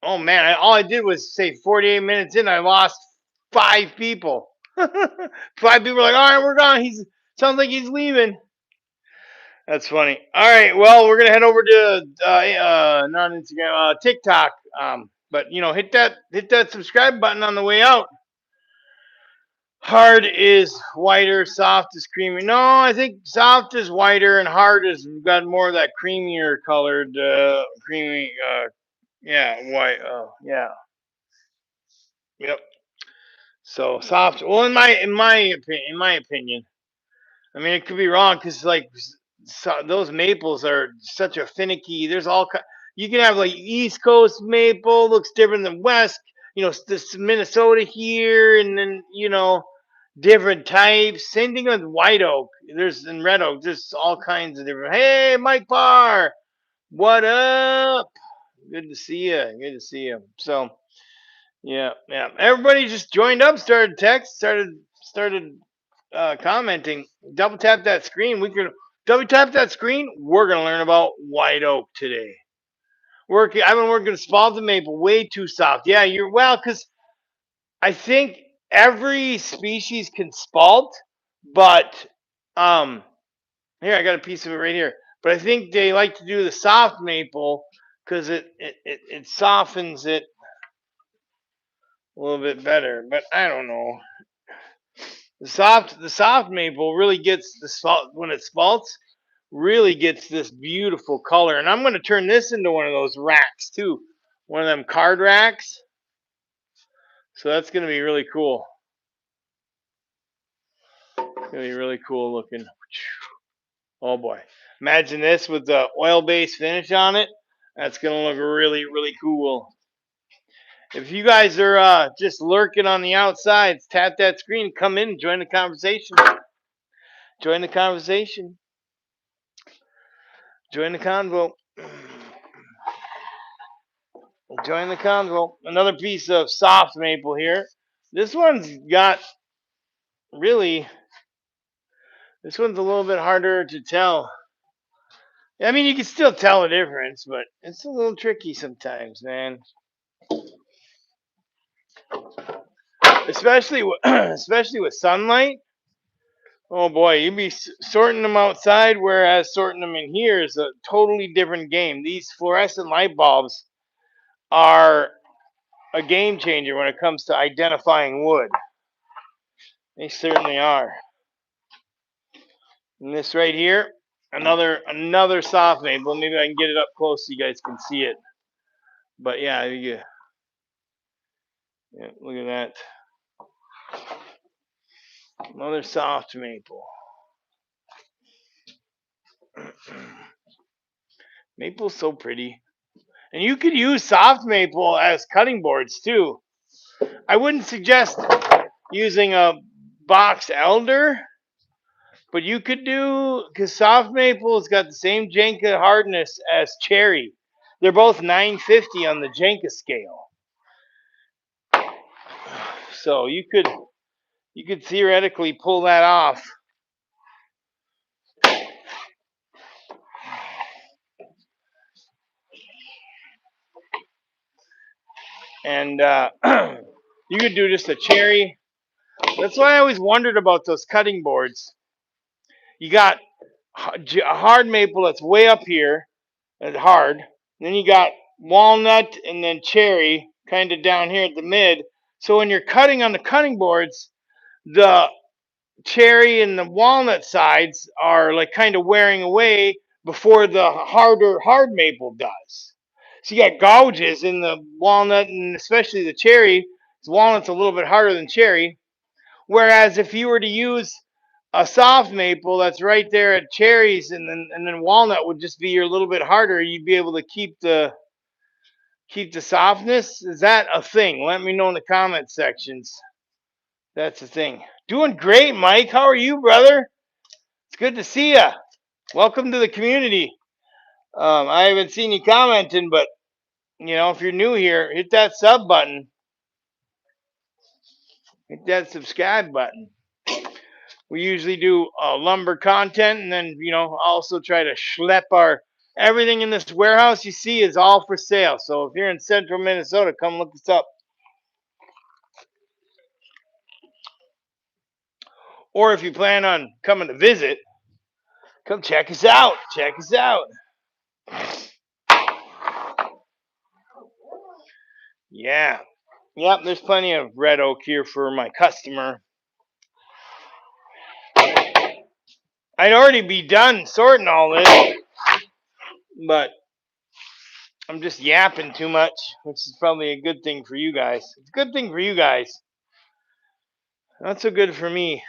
Oh man, all I did was say 48 minutes in. I lost 5 people. 5 people are like, all right, we're gone. Sounds like he's leaving. That's funny. All right, well, we're gonna head over to not Instagram, TikTok. But hit that subscribe button on the way out. Hard is whiter, soft is creamy. No, I think soft is whiter and hard is got more of that creamier colored, creamy. Yeah, white. Yeah. Yep. So soft. Well, in my opinion, I mean it could be wrong because like those maples are such a finicky. There's you can have like East Coast maple looks different than West. This Minnesota here, and then different types. Same thing with white oak. There's in red oak. There's all kinds of different. Hey, Mike Parr, what up? Good to see you. Good to see you. So. Yeah. Everybody just joined up, started commenting. Double tap that screen. We could double tap that screen. We're gonna learn about white oak today. I've been working with spalted maple, way too soft. Yeah, you're well, because I think every species can spalt, but um, here I got a piece of it right here. But I think they like to do the soft maple because it softens it a little bit better. But I don't know. The soft maple really gets the salt when it spalts. Really gets this beautiful color, and I'm going to turn this into one of those racks too, one of them card racks. So that's going to be really cool. It's going to be really cool looking. Oh boy. Imagine this with the oil-based finish on it. That's going to look really, really cool. If you guys are just lurking on the outside, tap that screen, come in and join the conversation. Join the conversation. Join the convo. Join the convo. Another piece of soft maple here. This one's got really, this one's a little bit harder to tell. I mean, you can still tell the difference, but it's a little tricky sometimes, man. Especially, especially with sunlight. Oh boy, you'd be sorting them outside, whereas sorting them in here is a totally different game. These fluorescent light bulbs are a game changer when it comes to identifying wood. They certainly are. And this right here, another soft maple. Maybe I can get it up close so you guys can see it. But yeah, yeah, look at that. Another soft maple. Maple's so pretty. And you could use soft maple as cutting boards too. I wouldn't suggest using a box elder, but you could do, because soft maple's got the same Jenga hardness as cherry. They're both 950 on the Jenga scale. So you could theoretically pull that off. And you could do just a cherry. That's why I always wondered about those cutting boards. You got a hard maple that's way up here, and hard. Then you got walnut and then cherry kind of down here at the mid. So when you're cutting on the cutting boards, the cherry and the walnut sides are like kind of wearing away before the hard maple does. So you got gouges in the walnut and especially the cherry. Walnut's a little bit harder than cherry. Whereas if you were to use a soft maple that's right there at cherries, and then walnut would just be your little bit harder, you'd be able to keep the softness. Is that a thing? Let me know in the comment sections. That's the thing. Doing great, Mike. How are you, brother? It's good to see you. Welcome to the community. I haven't seen you commenting, but if you're new here, hit that sub button. Hit that subscribe button. We usually do lumber content, and then also try to schlep our everything in this warehouse. You see is all for sale. So if you're in central Minnesota, come look us up. Or if you plan on coming to visit, come check us out. Check us out. Yeah. Yep, there's plenty of red oak here for my customer. I'd already be done sorting all this, but I'm just yapping too much, which is probably a good thing for you guys. It's a good thing for you guys. Not so good for me.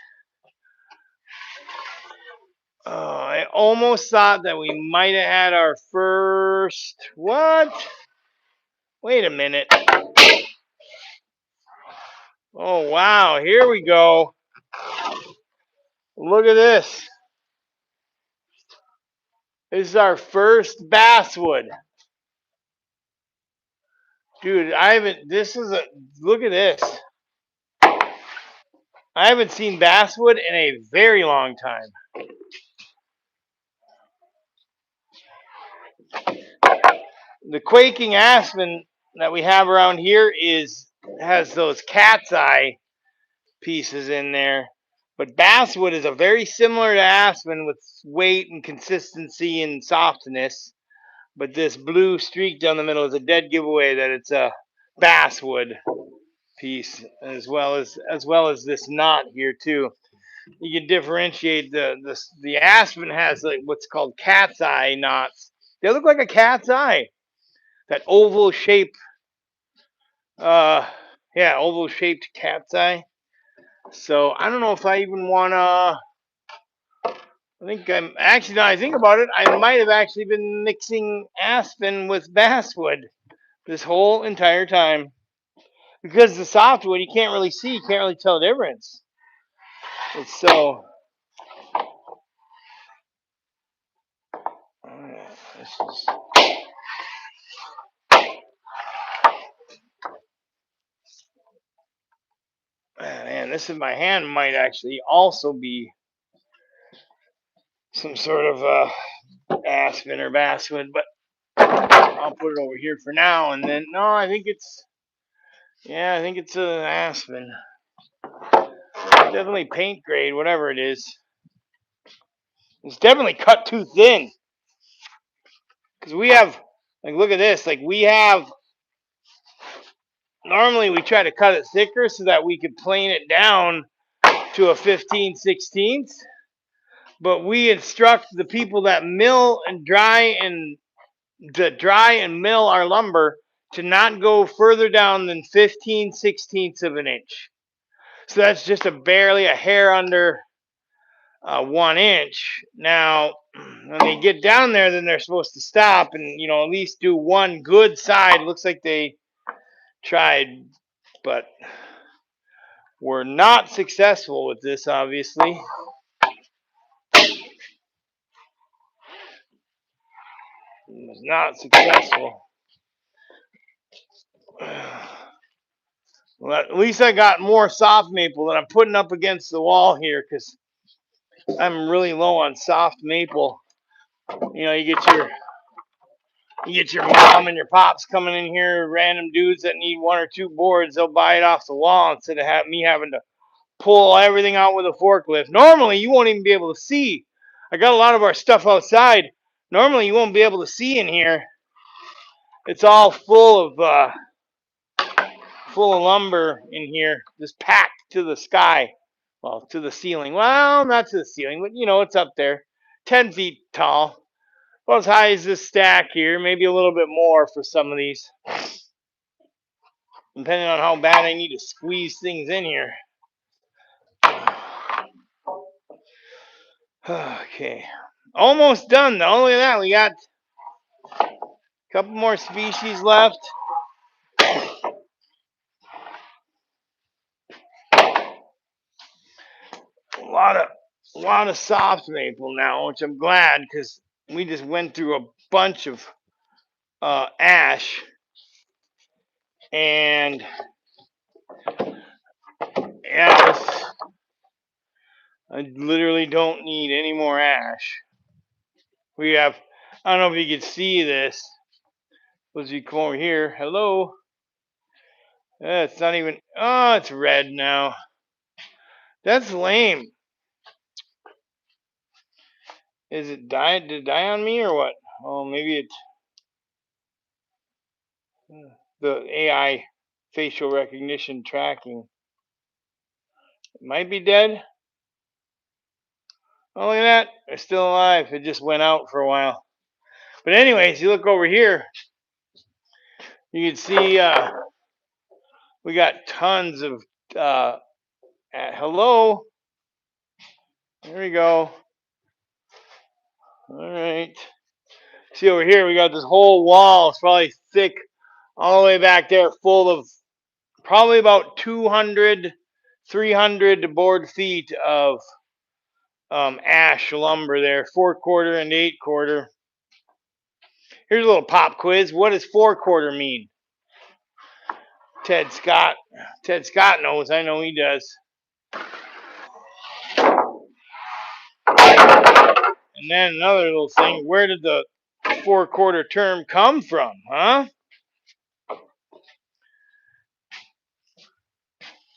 I almost thought that we might have had our first. What? Wait a minute. Oh, wow. Here we go. Look at this. This is our first basswood. Dude, I haven't. This is a. Look at this. I haven't seen basswood in a very long time. The quaking aspen that we have around here has those cat's eye pieces in there. But basswood is a very similar to aspen with weight and consistency and softness. But this blue streak down the middle is a dead giveaway that it's a basswood piece, as well as this knot here too. You can differentiate the aspen has like what's called cat's eye knots. They look like a cat's eye. That oval shape, oval shaped cat's eye. So I don't know if I even wanna. I think I'm actually, now I think about it, I might have actually been mixing aspen with basswood this whole entire time. Because the softwood, you can't really see, you can't really tell the difference. It's so. This is, man, this in my hand might actually also be some sort of aspen or basswood, but I'll put it over here for now. And then, no, I think it's an aspen. Definitely paint grade, whatever it is. It's definitely cut too thin. Because we have, like, look at this. Like, normally we try to cut it thicker so that we could plane it down to a 15/16. But we instruct the people that mill and dry and mill our lumber to not go further down than 15/16 of an inch. So that's just barely a hair under 1 inch. Now, when they get down there, then they're supposed to stop and at least do one good side. Looks like they tried, but were not successful with this. Obviously, was not successful. Well, at least I got more soft maple that I'm putting up against the wall here because I'm really low on soft maple. You get your mom and your pops coming in here, random dudes that need one or two boards, they'll buy it off the wall instead of me having to pull everything out with a forklift. Normally, you won't even be able to see. I got a lot of our stuff outside. Normally, you won't be able to see in here. It's all full of lumber in here, just packed to the sky. Well, to the ceiling. Well, not to the ceiling, but it's up there, 10 feet tall. Well, as high as this stack here, maybe a little bit more for some of these, depending on how bad I need to squeeze things in here. Okay, almost done though. Look at that, we got a couple more species left. A lot of soft maple now, which I'm glad because we just went through a bunch of ash, and yeah, I literally don't need any more ash. We have, I don't know if you can see this. Let's see, come over here. Hello. It's not even, oh, it's red now. That's lame. Is it die? Did it die on me or what? Oh, maybe the AI facial recognition tracking. It might be dead. Oh, look at that. They're still alive. It just went out for a while. But anyways, you look over here, you can see we got tons of, hello. There we go. All right. See over here, we got this whole wall. It's probably thick all the way back there, full of probably about 200, 300 board feet of ash lumber there, 4/4 and 8/4. Here's a little pop quiz. What does 4/4 mean? Ted Scott knows. I know he does. And then another little thing. Where did the 4-quarter term come from, huh?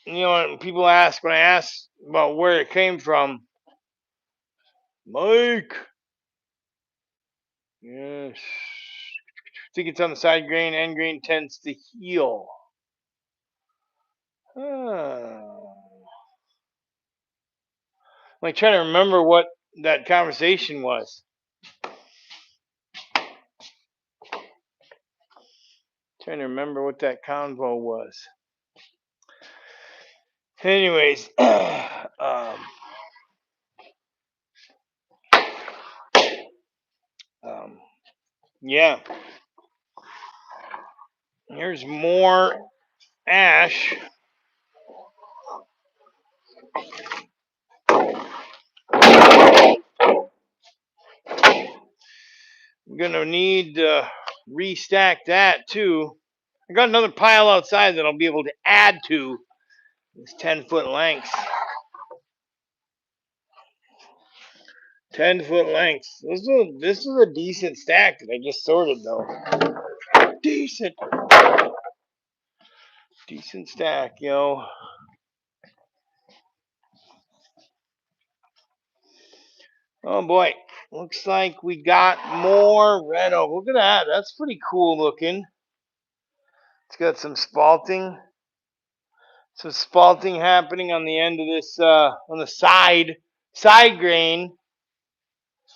You know, when people ask, when I ask about where it came from, Mike, yes, I think it's on the side grain. End grain tends to heal. I'm like trying to remember what that conversation was. Trying to remember what that convo was. Anyways, yeah. Here's more ash. I'm gonna need to restack that too. I got another pile outside that I'll be able to add to this 10-foot length. 10-foot length. This is a decent stack that I just sorted though. Decent stack, yo. Oh boy, looks like we got more red oak. Look at that. That's pretty cool looking. It's got some spalting. Some spalting happening on the end of this, on the side grain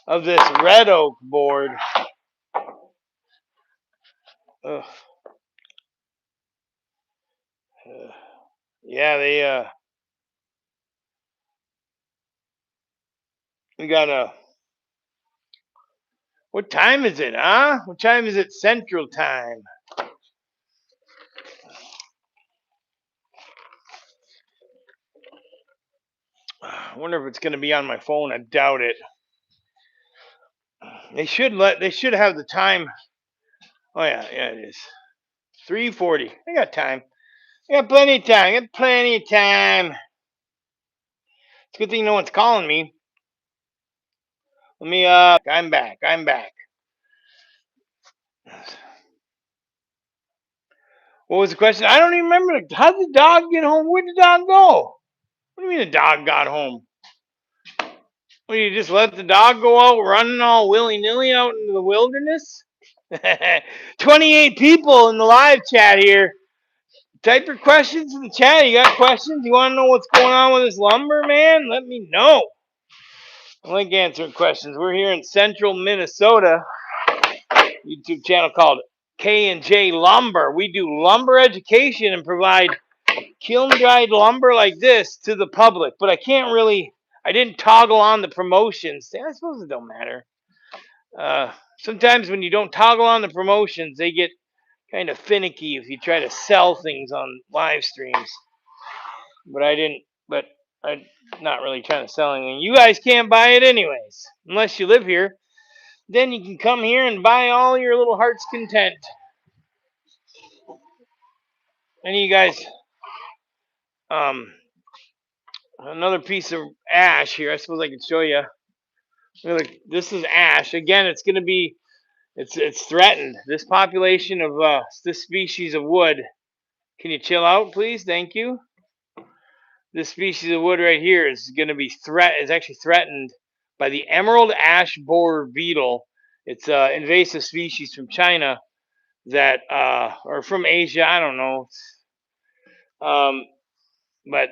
of this red oak board. Ugh. Yeah, we got a. What time is it, huh? What time is it Central Time? I wonder if it's going to be on my phone. I doubt it. They should have the time. Oh yeah, it is. 3:40. I got time. I got plenty of time. I got plenty of time. It's a good thing no one's calling me. Let me I'm back. What was the question? I don't even remember. How did the dog get home? Where did the dog go? What do you mean the dog got home? Well, you just let the dog go out running all willy-nilly out into the wilderness? 28 people in the live chat here. Type your questions in the chat. You got questions? You want to know what's going on with this lumber, man? Let me know. I like answering questions. We're here in central Minnesota. YouTube channel called K&J Lumber. We do lumber education and provide kiln-dried lumber like this to the public. But I didn't toggle on the promotions. I suppose it don't matter. Sometimes when you don't toggle on the promotions, they get kind of finicky if you try to sell things on live streams. But I'm not really trying to sell anything. You guys can't buy it anyways, unless you live here. Then you can come here and buy all your little heart's content. Any of you guys, another piece of ash here. I suppose I could show you. Look, this is ash. Again, it's going to be, it's threatened. This population of this species of wood. Can you chill out, please? Thank you. This species of wood right here is going to be actually threatened by the emerald ash borer beetle. It's an invasive species from China that or from Asia, I don't know. But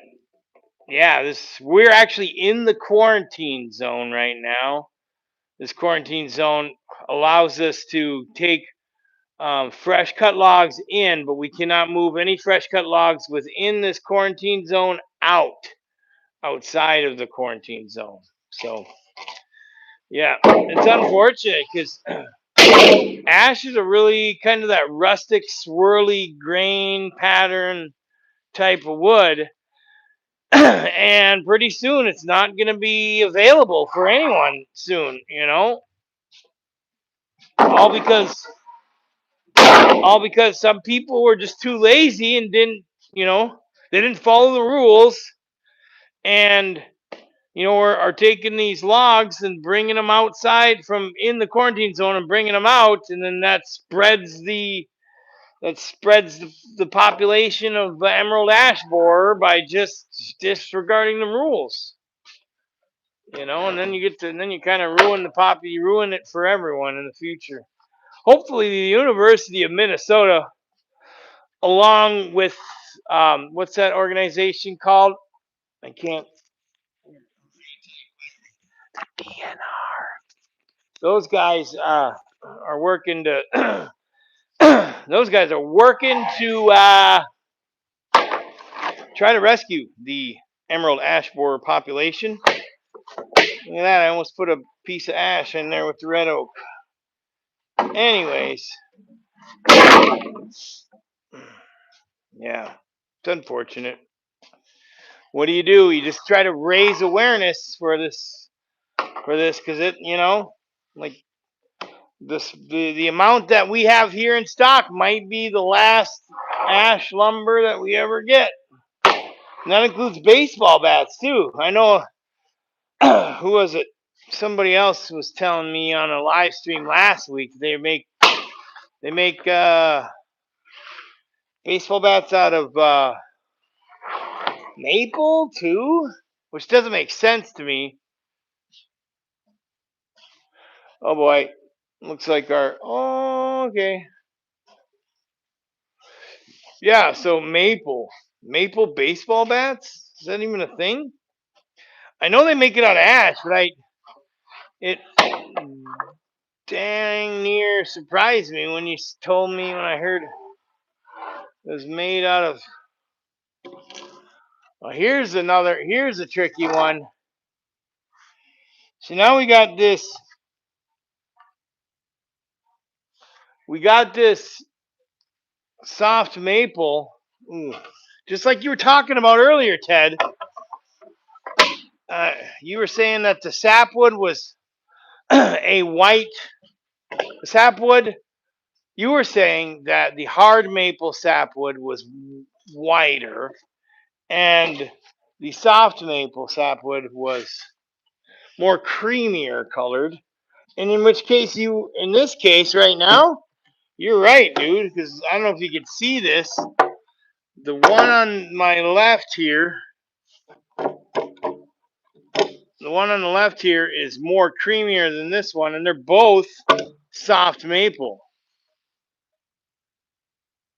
yeah, we're actually in the quarantine zone right now. This quarantine zone allows us to take fresh cut logs in, but we cannot move any fresh cut logs within this quarantine zone outside of the quarantine zone. So yeah, it's unfortunate because ash is a really kind of that rustic swirly grain pattern type of wood. And pretty soon it's not going to be available for anyone soon, all because some people were just too lazy and they didn't follow the rules, and are taking these logs and bringing them outside from in the quarantine zone and bringing them out, and then that spreads the population of the emerald ash borer by just disregarding the rules. And then you kind of you ruin it for everyone in the future. Hopefully, the University of Minnesota, along with what's that organization called? I can't. Those guys are working to. Those guys are working to try to rescue the emerald ash borer population. Look at that! I almost put a piece of ash in there with the red oak. Anyways, yeah, it's unfortunate. What do? You just try to raise awareness for this, because like the amount that we have here in stock might be the last ash lumber that we ever get. And that includes baseball bats too. I know. Who was it? Somebody else was telling me on a live stream last week they make baseball bats out of maple too, which doesn't make sense to me. Oh boy, looks like okay. Yeah, so maple baseball bats, is that even a thing? I know they make it out of ash, but it dang near surprised me when you told me, when I heard it was made out of. Well, here's a tricky one. So now we got this soft maple. Ooh. Just like you were talking about earlier, Ted. You were saying that the sapwood was a white sapwood. You were saying that the hard maple sapwood was whiter, and the soft maple sapwood was more creamier colored. And in this case right now, you're right, dude, because I don't know if you can see this. The one on my left here, is more creamier than this one, and they're both soft maple.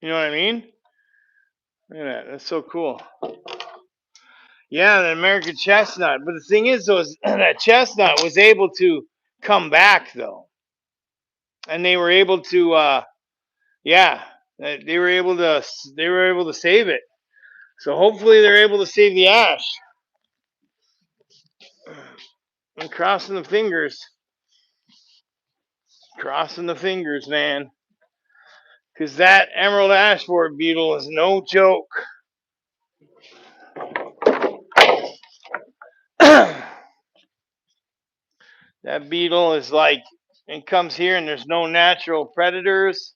You know what I mean? Look at that. That's so cool. Yeah, the American chestnut. But the thing is, that chestnut was able to come back, though. And they were able to, they were able to save it. So hopefully they're able to save the ash. I'm crossing the fingers. Crossing the fingers, man. Because that emerald ash borer beetle is no joke. That beetle is like, it comes here and there's no natural predators.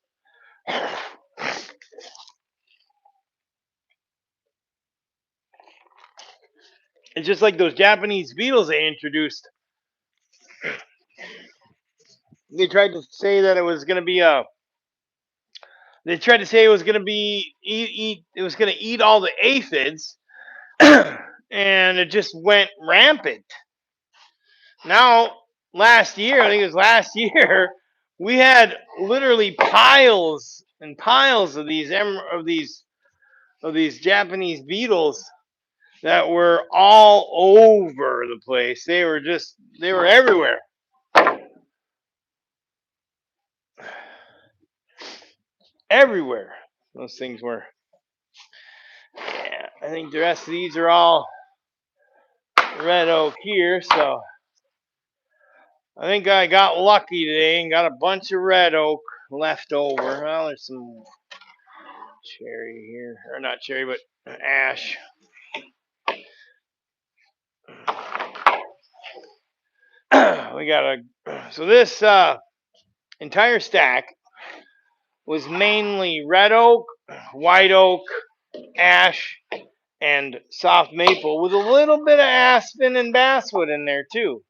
It's just like those Japanese beetles they introduced. They tried to say that it was going to be They tried to say it was going to be it was going to eat all the aphids, and it just went rampant. Now, I think it was last year, we had literally piles and piles of these Japanese beetles that were all over the place. They were everywhere. Everywhere. Those things were. Yeah, I think the rest of these are all red oak here, so I think I got lucky today and got a bunch of red oak left over. Well, there's some cherry here, or not cherry, but ash. So this entire stack was mainly red oak, white oak, ash, and soft maple with a little bit of aspen and basswood in there too.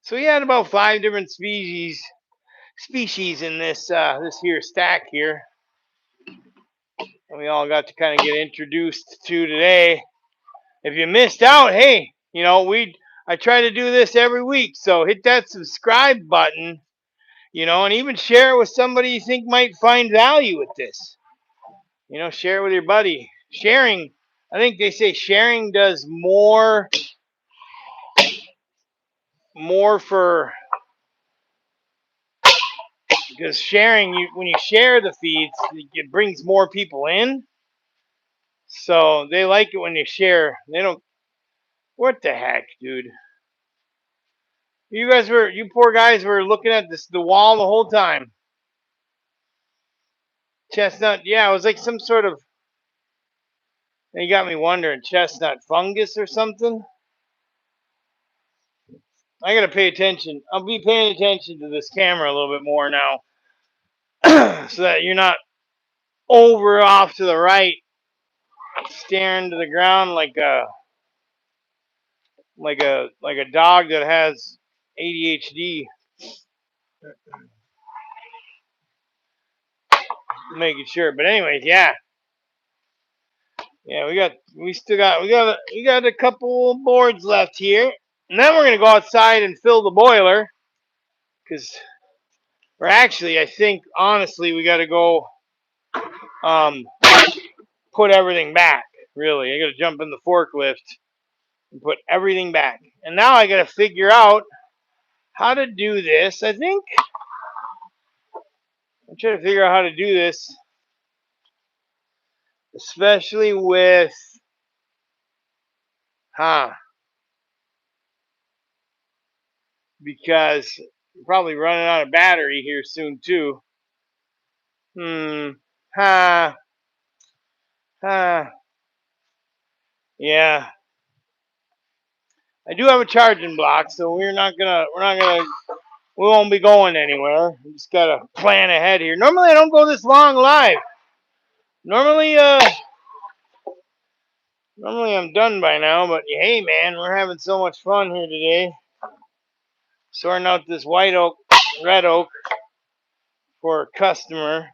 So we had about 5 different species in this here stack here, and we all got to kind of get introduced to today. If you missed out, hey, I try to do this every week, so hit that subscribe button, and even share it with somebody you think might find value with this. Share it with your buddy. Sharing, I think they say sharing does more for, because when you share the feeds, it brings more people in. So they like it when you share. They don't. What the heck, dude? You poor guys were looking at the wall the whole time. Chestnut, yeah, it was like some sort of. You got me wondering, chestnut fungus or something. I gotta pay attention. I'll be paying attention to this camera a little bit more now, so that you're not over off to the right, staring to the ground like a dog that has ADHD. Making sure, but anyways, yeah, we got a couple boards left here, and then we're gonna go outside and fill the boiler, because, or actually, I think honestly, we got to go um put everything back. Really, I got to jump in the forklift and put everything back, and now I got to figure out how to do this. I'm trying to figure out how to do this, especially with because I'm probably running out of battery here soon too. Ha, ha. Yeah, I do have a charging block, so we won't be going anywhere. We just gotta plan ahead here. Normally, I don't go this long live. Normally, I'm done by now. But hey, man, we're having so much fun here today, sorting out this red oak for a customer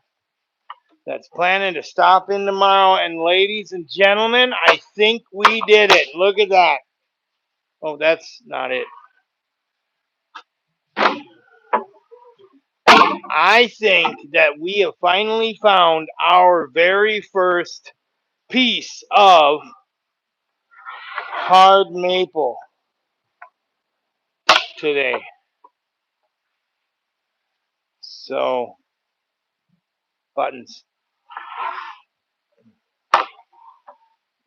that's planning to stop in tomorrow. And ladies and gentlemen, I think we did it. Look at that. Oh, that's not it. I think that we have finally found our very first piece of hard maple today. So, buttons.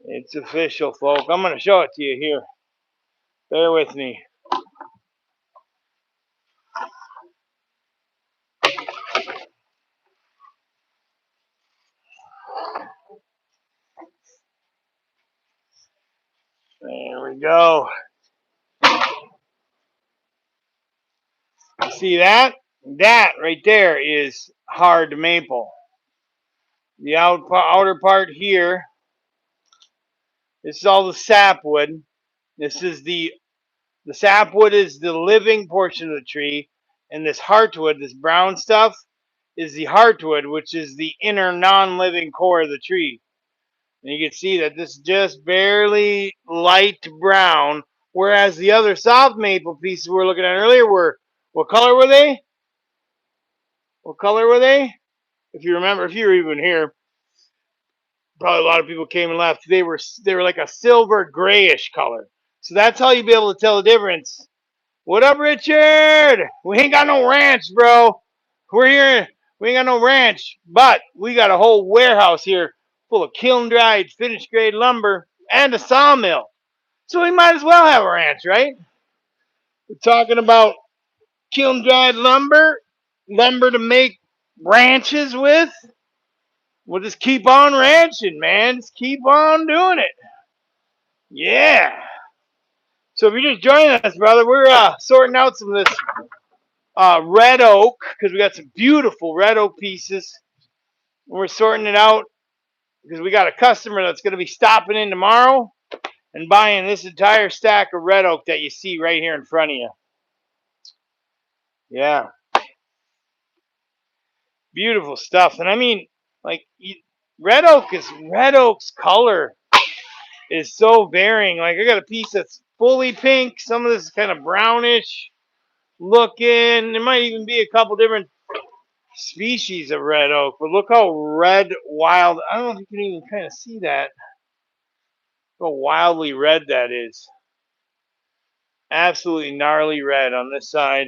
It's official, folks. I'm going to show it to you here. Bear with me. There we go. You see that? That right there is hard maple. The outer part here, this is all the sapwood. This is the sapwood is the living portion of the tree, and this heartwood, this brown stuff, is the heartwood, which is the inner non-living core of the tree. And you can see that this is just barely light brown, whereas the other soft maple pieces we were looking at earlier were, what color were they? What color were they? If you remember, if you were even here, probably a lot of people came and left. They were like a silver grayish color. So that's how you'd be able to tell the difference. What up, Richard? We ain't got no ranch, bro. We're here. We ain't got no ranch, but we got a whole warehouse here full of kiln-dried, finished-grade lumber and a sawmill. So we might as well have a ranch, right? We're talking about kiln-dried lumber to make ranches with. We'll just keep on ranching, man. Just keep on doing it. Yeah. So if you're just joining us, brother, we're sorting out some of this red oak, because we got some beautiful red oak pieces. We're sorting it out because we got a customer that's going to be stopping in tomorrow and buying this entire stack of red oak that you see right here in front of you. Yeah, beautiful stuff. And I mean, like red oak's color is so varying. Like I got a piece that's fully pink. Some of this is kind of brownish looking. There might even be a couple different species of red oak, but look how red wild. I don't know if you can even kind of see that. How wildly red that is. Absolutely gnarly red on this side.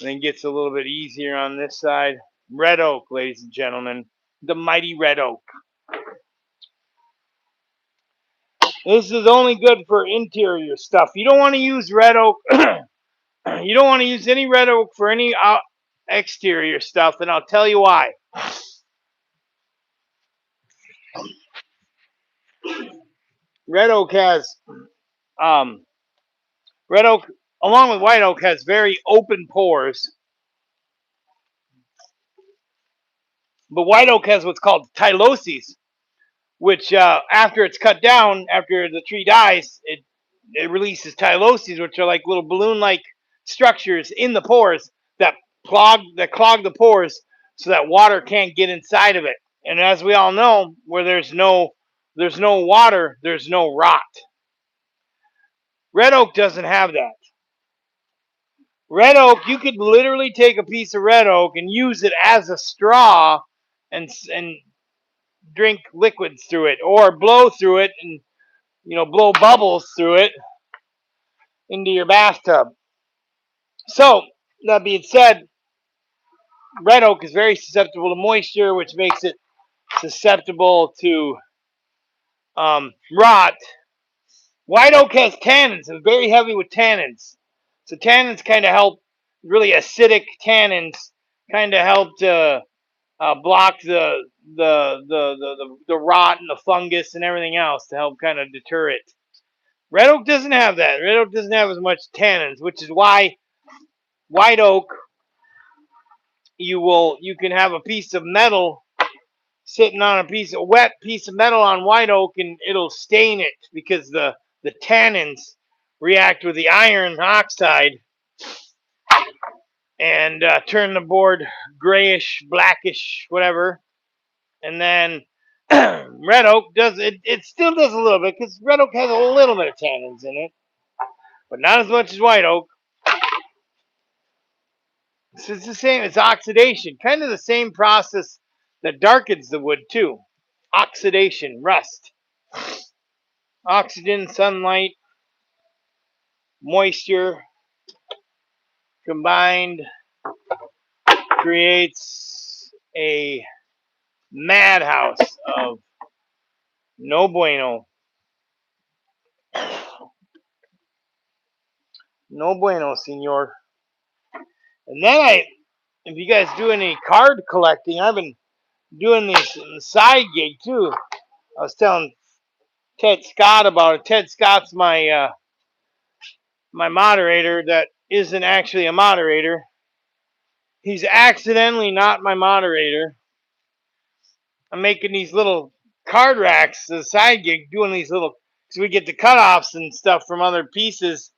And then gets a little bit easier on this side. Red oak, ladies and gentlemen. The mighty red oak. This is only good for interior stuff. You don't want to use red oak. You don't want to use any red oak for any exterior stuff, and I'll tell you why. Red oak has red oak, along with white oak, has very open pores. But white oak has what's called tyloses, which after it's cut down, after the tree dies, it releases tyloses, which are like little balloon-like structures in the pores that clog the pores so that water can't get inside of it. And as we all know, where there's no water, there's no rot. Red oak doesn't have that. Red oak, you could literally take a piece of red oak and use it as a straw and drink liquids through it, or blow through it and blow bubbles through it into your bathtub. So that being said, red oak is very susceptible to moisture, which makes it susceptible to rot. White oak has tannins. It's very heavy with tannins. So tannins kind of help, really acidic tannins kind of help to block the rot and the fungus and everything else to help kind of deter it. Red oak doesn't have that. Red oak doesn't have as much tannins, which is why white oak, you can have a piece of metal sitting on a wet piece of metal on white oak, and it'll stain it because the tannins react with the iron oxide and turn the board grayish, blackish, whatever. And then red oak does it. It still does a little bit because red oak has a little bit of tannins in it, but not as much as white oak. So it's the same. It's oxidation, kind of the same process that darkens the wood too. Oxidation, rust, oxygen, sunlight, moisture combined creates a madhouse of no bueno. No bueno, senor. And then if you guys do any card collecting, I've been doing these side gig too. I was telling Ted Scott about it. Ted Scott's my my moderator that isn't actually a moderator. He's accidentally not my moderator. I'm making these little card racks as a side gig, doing these little, so we get the cutoffs and stuff from other pieces,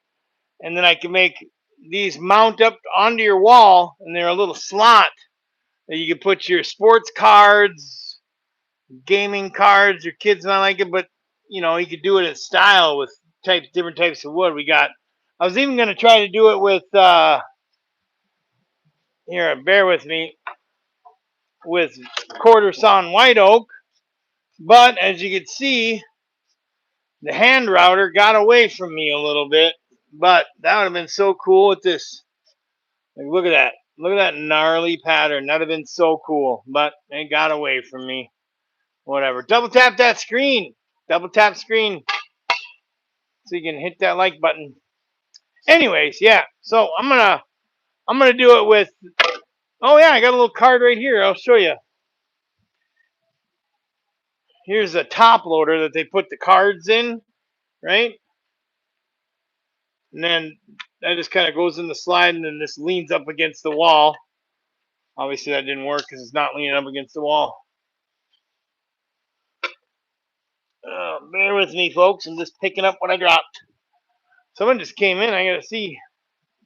and then I can make these mount up onto your wall, and they're a little slot that you can put your sports cards, gaming cards. Your kids not like it, but you could do it in style with different types of wood. I was even going to try to do it with here. Bear with me, with quarter sawn white oak, but as you can see, the hand router got away from me a little bit. But that would have been so cool with this. Like, look at that. Look at that gnarly pattern. That would have been so cool. But it got away from me. Whatever. Double tap that screen. Double tap screen so you can hit that like button. Anyways, yeah. So I'm gonna do it with. Oh yeah, I got a little card right here. I'll show you. Here's a top loader that they put the cards in, right? And then that just kind of goes in the slide, and then this leans up against the wall. Obviously that didn't work because it's not leaning up against the wall. Bear with me, folks. I'm just picking up what I dropped. Someone just came in. I gotta see.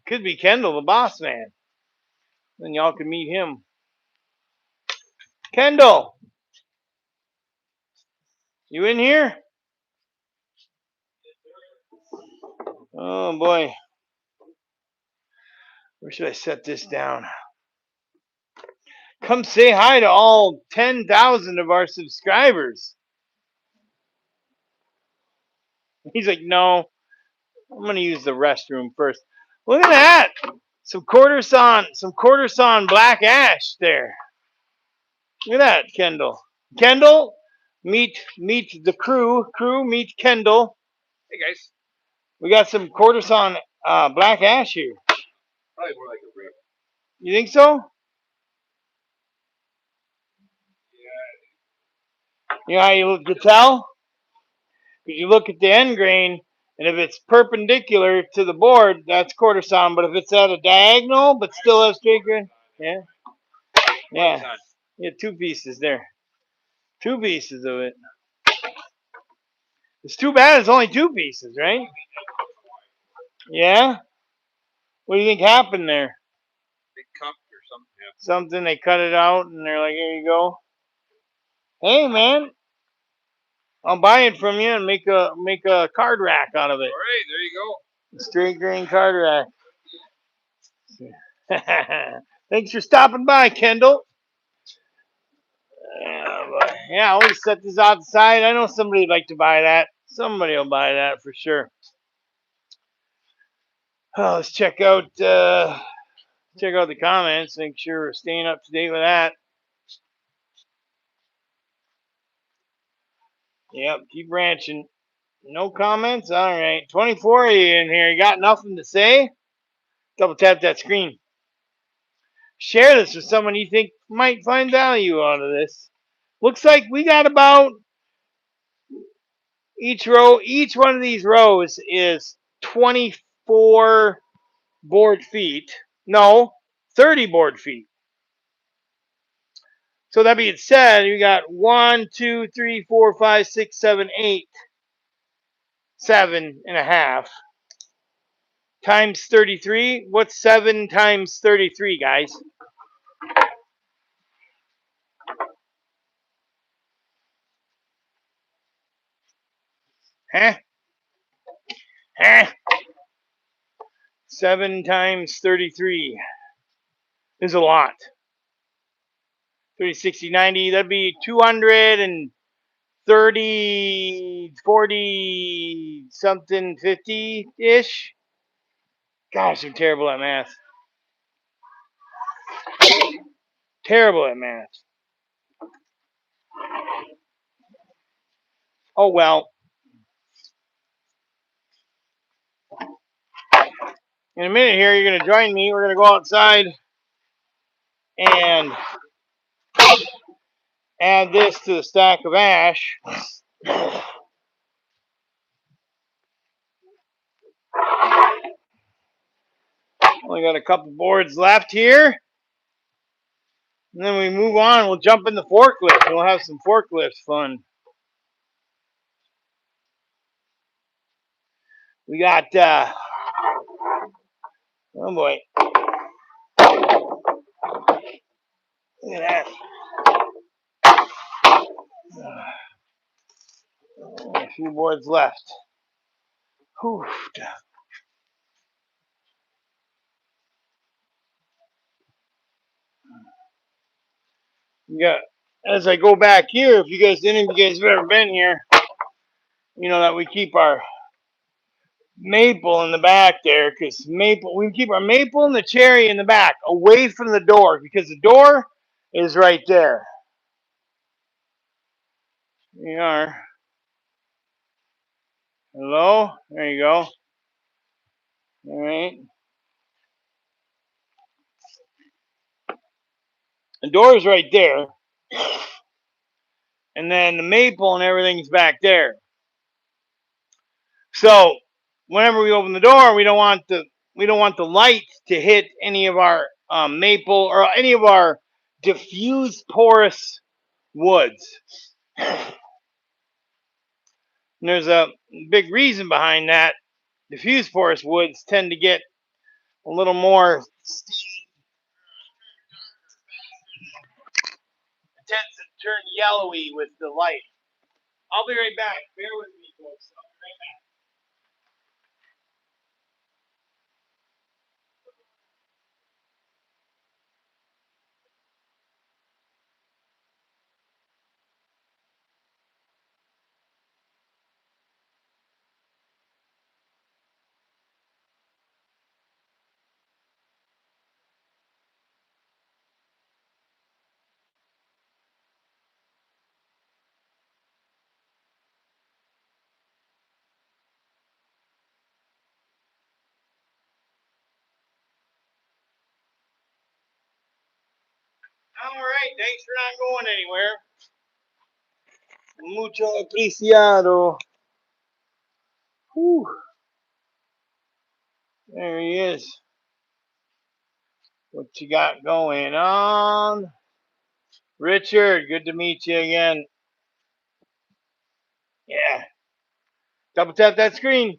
Could be Kendall, the boss man. Then y'all can meet him. Kendall, you in here? Oh boy. Where should I set this down? Come say hi to all 10,000 of our subscribers. He's like, no, I'm gonna use the restroom first. Look at that. Some quarter-sawn black ash there. Look at that, Kendall. Kendall, meet the crew. Crew, meet Kendall. Hey guys. We got some quarter-sawn black ash here. Probably more like a rip. You think so? Yeah. You know how you tell? Because you look at the end grain, and if it's perpendicular to the board, that's quarter-sawn. But if it's at a diagonal, but still has straight grain, yeah. Yeah. Yeah, two pieces there. Two pieces of it. It's too bad it's only two pieces, right? Yeah? What do you think happened there? Big cup or something. Yeah. Something, they cut it out and they're like, here you go. Hey man, I'll buy it from you and make a card rack out of it. Alright, there you go. A straight grain card rack. Thanks for stopping by, Kendall. Yeah, I'll just set this outside. I know somebody would like to buy that. Somebody will buy that for sure. Oh, let's check out the comments. Make sure we're staying up to date with that. Yep, keep ranching. No comments? All right. 24 of you in here. You got nothing to say? Double tap that screen. Share this with someone you think might find value out of this. Looks like we got about each one of these rows is 24 board feet. No, 30 board feet. So that being said, you got 1, 2, 3, 4, 5, 6, 7, 8, 7.5 times 33. What's 7 times 33, guys? Huh? 7 times 33 is a lot. 30, 60, 90. That'd be 230, 40 something, 50-ish. Gosh, I'm terrible at math. Terrible at math. Oh well. In a minute here, you're going to join me. We're going to go outside and add this to the stack of ash. Only got a couple boards left here. And then we move on. We'll jump in the forklift. We'll have some forklift fun. We got, oh boy. Look at that. A few boards left. Whew. Yeah. As I go back here, if you guys have ever been here, you know that we keep our maple in the back there, because we keep our maple and the cherry in the back, away from the door, because the door is right there. We are. Hello? There you go. All right. The door is right there. And then the maple and everything's back there. So whenever we open the door, we don't want the light to hit any of our maple or any of our diffused porous woods. And there's a big reason behind that. Diffuse forest woods tend to get a little more steam. It tends to turn yellowy with the light. I'll be right back. Bear with me, folks. I'll be right back. All right. Thanks for not going anywhere. Mucho apreciado. Whew. There he is. What you got going on? Richard, good to meet you again. Yeah. Double tap that screen.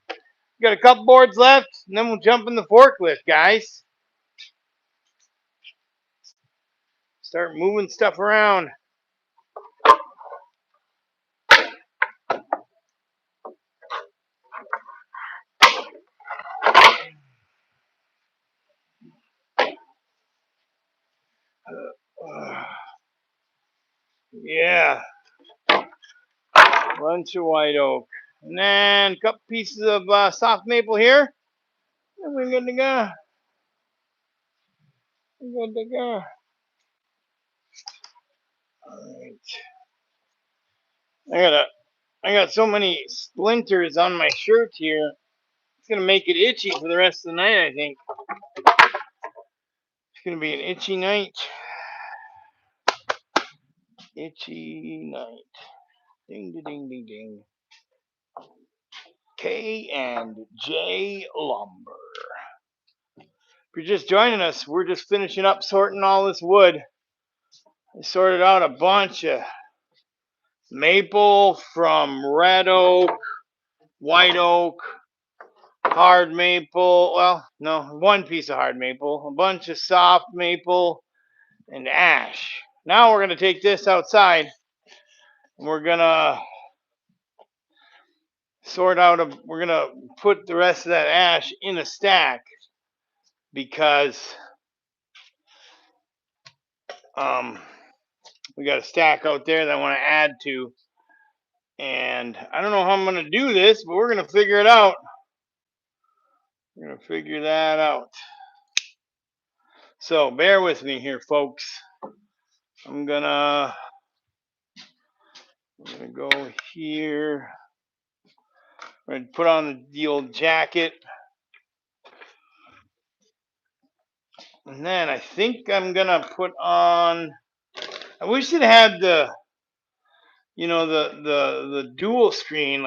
We got a couple boards left, and then we'll jump in the forklift, guys. Start moving stuff around. Yeah. Bunch of white oak. And then a couple pieces of soft maple here. And we're good to go. We're good to go. Alright. I got so many splinters on my shirt here. It's gonna make it itchy for the rest of the night, I think. It's gonna be an itchy night. Itchy night. Ding ding ding ding. K and J Lumber. If you're just joining us, we're just finishing up sorting all this wood. I sorted out a bunch of maple from red oak, white oak, hard maple. Well, no, one piece of hard maple, a bunch of soft maple, and ash. Now we're going to take this outside and we're going to we're going to put the rest of that ash in a stack because we got a stack out there that I want to add to. And I don't know how I'm going to do this, but we're going to figure it out. We're going to figure that out. So bear with me here, folks. I'm gonna go here. I'm gonna put on the old jacket. And then I think I'm gonna put on, I wish it had the, you know, the dual screen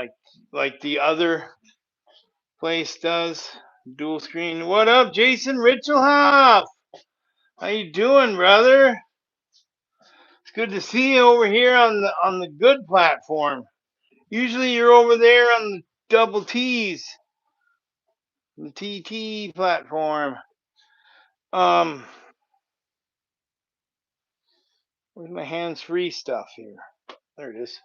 like the other place does. Dual screen. What up, Jason Richelhoff? How you doing, brother? It's good to see you over here on the good platform. Usually you're over there on the double T's, the TT platform. Where's my hands-free stuff here? There it is.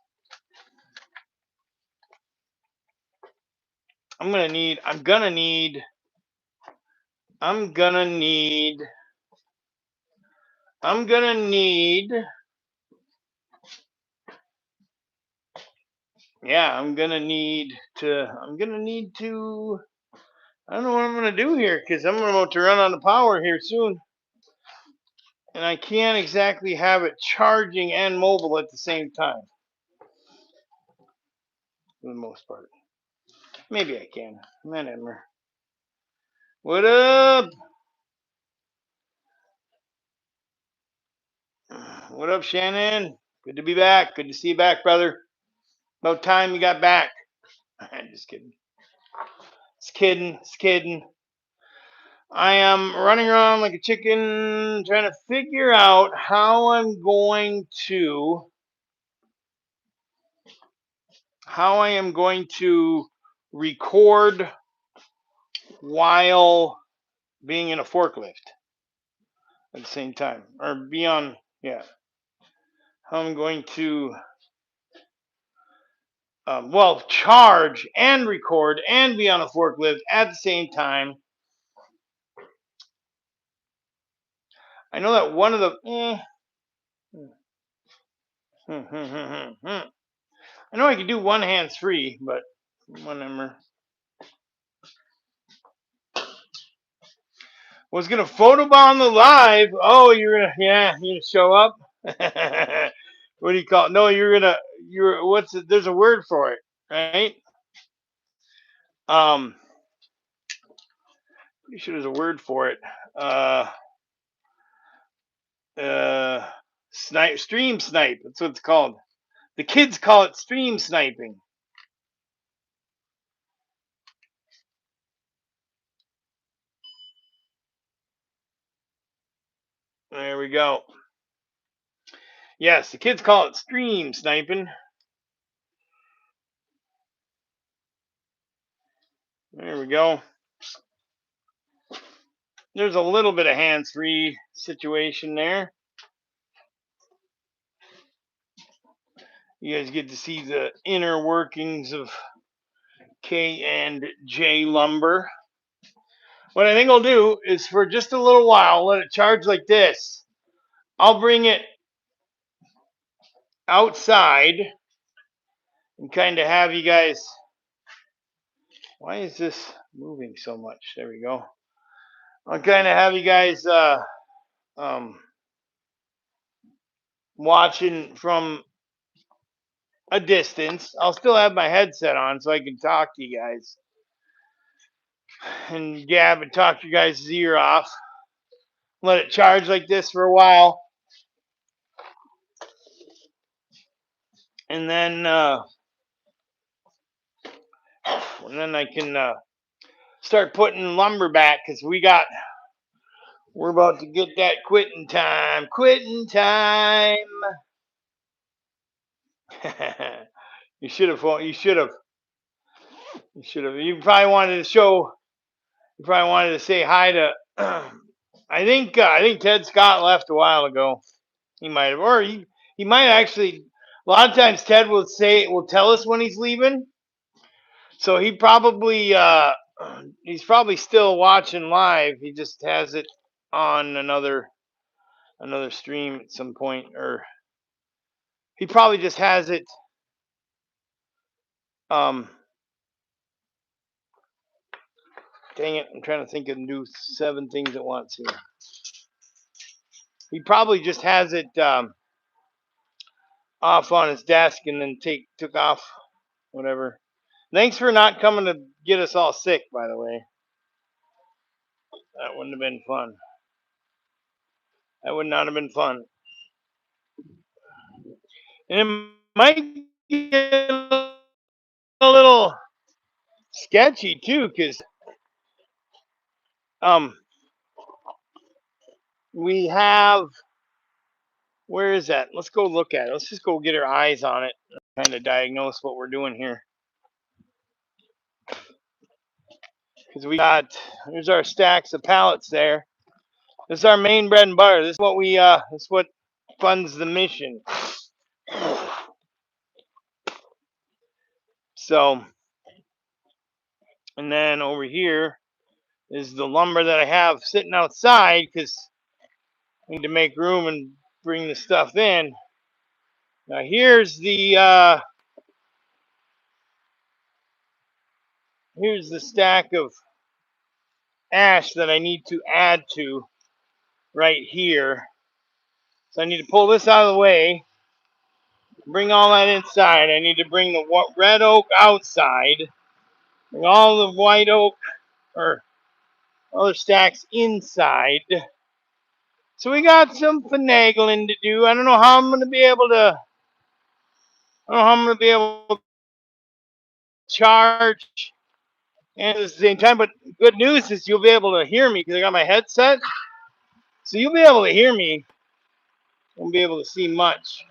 I'm gonna need. Yeah, I'm gonna need to. I don't know what I'm gonna do here because I'm about to run out of power here soon, and I can't exactly have it charging and mobile at the same time. For the most part, maybe I can. Whatever. What up? What up, Shannon? Good to be back. Good to see you back, brother. About time you got back. Just kidding. Just kidding. I am running around like a chicken trying to figure out how I'm going to how I am going to record while being in a forklift at the same time, or be on, yeah. How I'm going to, well, charge and record and be on a forklift at the same time. I know that one of the, I know I can do one hands free, but whatever. Was gonna photobomb the live. Oh, you're gonna, yeah, you're gonna show up. What do you call it? No, what's it? There's a word for it, right? Um, pretty sure there's a word for it. Uh, stream snipe. That's what it's called. The kids call it stream sniping. There we go. Yes, the kids call it stream sniping. There we go. There's a little bit of hands-free situation there. You guys get to see the inner workings of K and J lumber. What I think I'll do is for just a little while, let it charge like this. I'll bring it outside and kind of have you guys. Why is this moving so much? There we go. I'll kind of have you guys um, watching from a distance. I'll still have my headset on so I can talk to you guys and gab and talk your guys' ear off. Let it charge like this for a while. And then I can start putting lumber back because we're about to get that quitting time. Quitting time. You should have. You should have. You should have. You probably wanted to show. You probably wanted to say hi to. I think Ted Scott left a while ago. He might have, or he might actually. A lot of times Ted will tell us when he's leaving. So he's probably still watching live. He just has it on another stream at some point, or he probably just has it. Um, Dang it! I'm trying to think and do 7 things at once here. He probably just has it off on his desk and then took off, whatever. Thanks for not coming to get us all sick, by the way. That wouldn't have been fun. That would not have been fun. And it might get a little sketchy too, because um we have, where is that? Let's go look at it. Let's just go get our eyes on it, kind of diagnose what we're doing here. Because there's our stacks of pallets there. This is our main bread and butter. This is what funds the mission. So, and then over here is the lumber that I have sitting outside because I need to make room and bring the stuff in. Now here's the stack of ash that I need to add to right here. So I need to pull this out of the way, bring all that inside. I need to bring the red oak outside, bring all the white oak or other stacks inside. So we got some finagling to do. I don't know how I'm going to be able to. I don't know how I'm going to be able to charge and at the same time. But good news is you'll be able to hear me because I got my headset. So you'll be able to hear me. Won't be able to see much.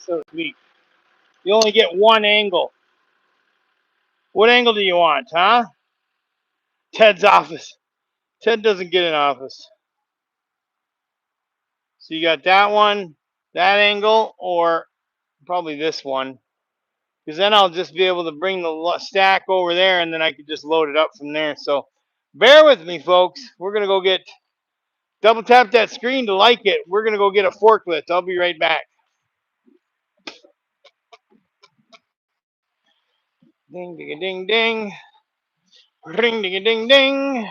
so to speak. You only get one angle. What angle do you want, huh? Ted's office. Ted doesn't get an office. So you got that one, that angle, or probably this one. Because then I'll just be able to bring the stack over there, and then I could just load it up from there. So bear with me, folks. We're going to go get, double tap that screen to like it. We're going to go get a forklift. I'll be right back. Ding, ding, ding, ding. Ring, ding, ding, ding.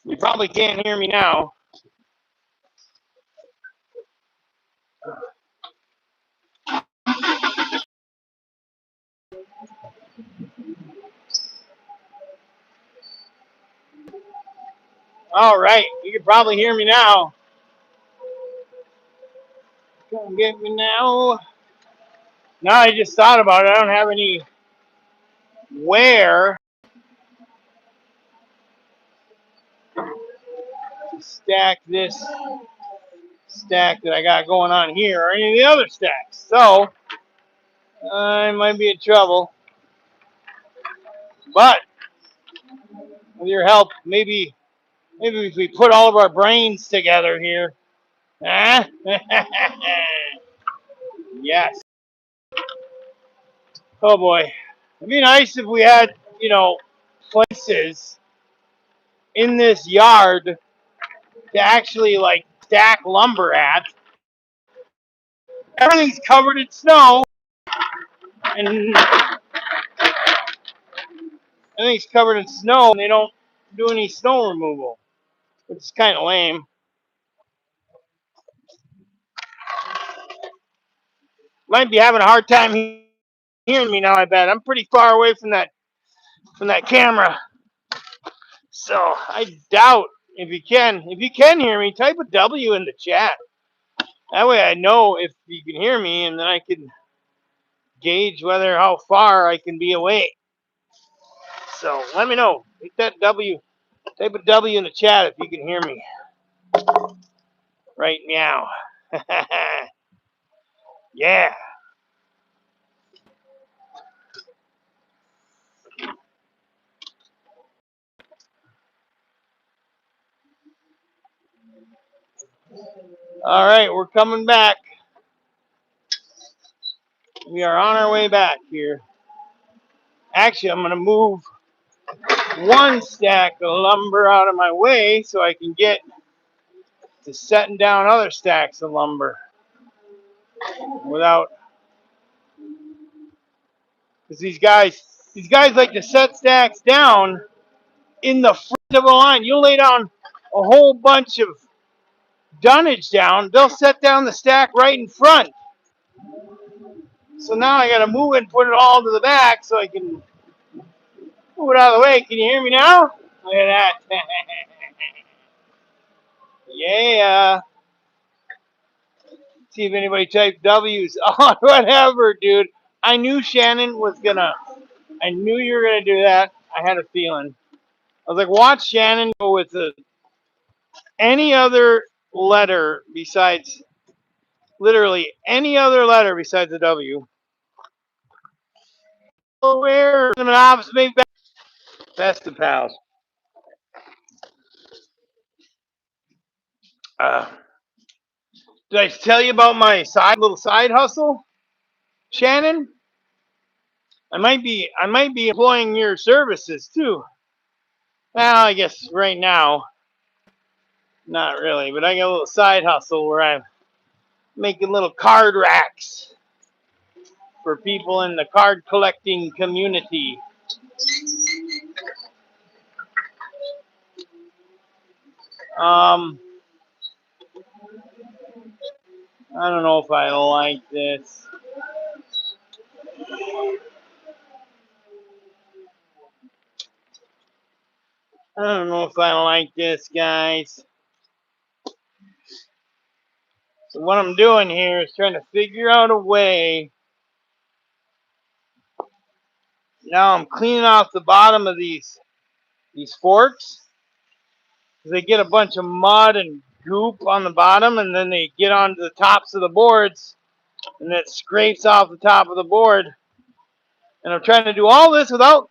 You probably can't hear me now. All right, you can probably hear me now. Come get me now. Now I just thought about it. I don't have any where to stack this stack that I got going on here or any of the other stacks. So I might be in trouble. But with your help, maybe if we put all of our brains together here. Huh? Yes. Oh boy. It'd be nice if we had, places in this yard to actually like stack lumber at. Everything's covered in snow, and everything's covered in snow, and they don't do any snow removal, which is kind of lame. Might be having a hard time hearing me now. I bet I'm pretty far away from that camera, so I doubt if you can hear me. Type a W in the chat. That way I know if you can hear me, and then I can gauge how far I can be away. So let me know. Hit that W. Type a W in the chat if you can hear me right now. Yeah. All right, we're coming back. We are on our way back here. Actually, I'm going to move one stack of lumber out of my way so I can get to setting down other stacks of lumber without, because these guys like to set stacks down in the front of a line. You lay down a whole bunch of dunnage down, they'll set down the stack right in front. So now I got to move it and put it all to the back so I can move it out of the way. Can you hear me now? Look at that. Yeah. See if anybody typed W's on whatever, dude. I knew Shannon was gonna. I knew you were gonna do that. I had a feeling. I was like, watch Shannon go with any other letter besides, literally any other letter besides the W. Where an office make best of pals. Uh, did I tell you about my little side hustle, Shannon? I might be employing your services too. Well, I guess right now, not really, but I got a little side hustle where I'm making little card racks for people in the card collecting community. Um, I don't know if I like this. I don't know if I like this, guys. So what I'm doing here is trying to figure out a way. Now I'm cleaning off the bottom of these forks, because they get a bunch of mud and goop on the bottom, and then they get onto the tops of the boards, and it scrapes off the top of the board. And I'm trying to do all this without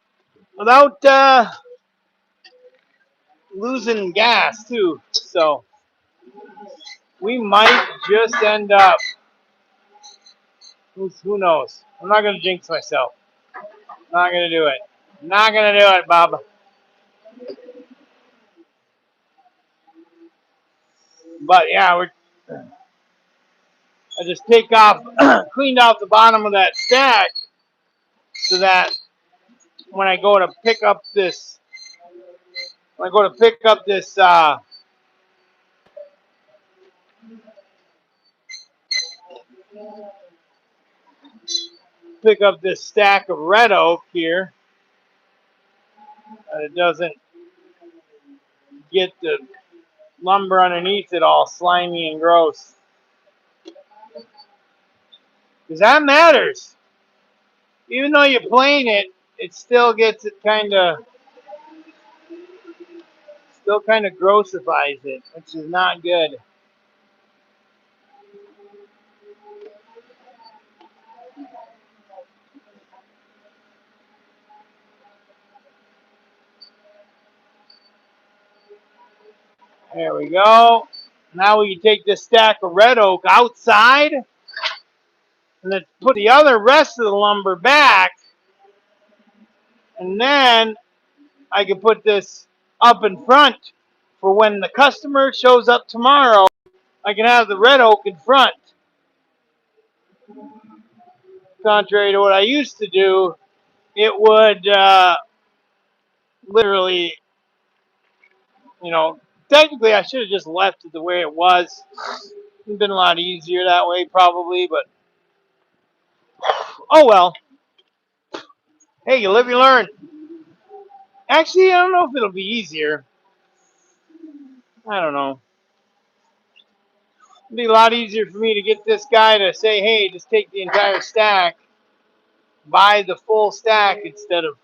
losing gas too. So we might just end up. Who knows? I'm not gonna jinx myself. Not gonna do it. Not gonna do it, Bob. But yeah, I just take off, cleaned off the bottom of that stack, so that when I go to pick up this, when I go to pick up this, stack of red oak here, it doesn't get the lumber underneath it all slimy and gross. Because that matters. Even though you plane it, it still gets it still kind of grossifies it, which is not good. There we go. Now we can take this stack of red oak outside and then put the other rest of the lumber back, and then I can put this up in front for when the customer shows up tomorrow. I can have the red oak in front. Contrary to what I used to do, it would literally, technically I should have just left it the way it was. It'd been a lot easier that way probably, but oh well. Hey, you live, you learn. Actually, I don't know if it'll be easier. I don't know. It'd be a lot easier for me to get this guy to say, hey, just take the entire stack, buy the full stack instead of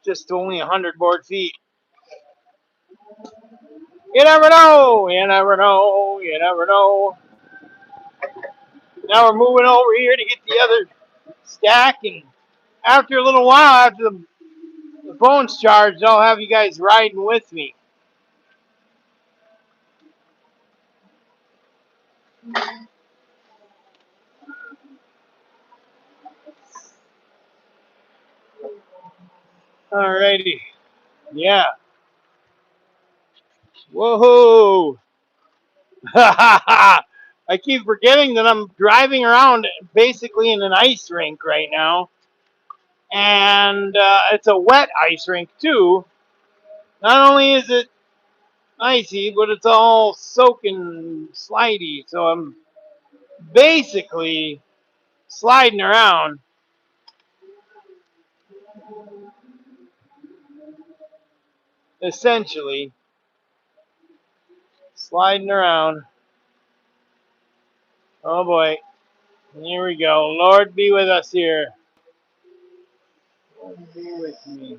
just only 100 board feet. You never know. You never know. You never know. Now we're moving over here to get the other stack, and after a little while, after the phone's charged, I'll have you guys riding with me. Alrighty. Yeah. Whoa. I keep forgetting that I'm driving around basically in an ice rink right now. And it's a wet ice rink too. Not only is it icy, but it's all soaking slidey. So I'm basically sliding around. Essentially, sliding around. Oh boy. Here we go. Lord be with us here. Lord be with me.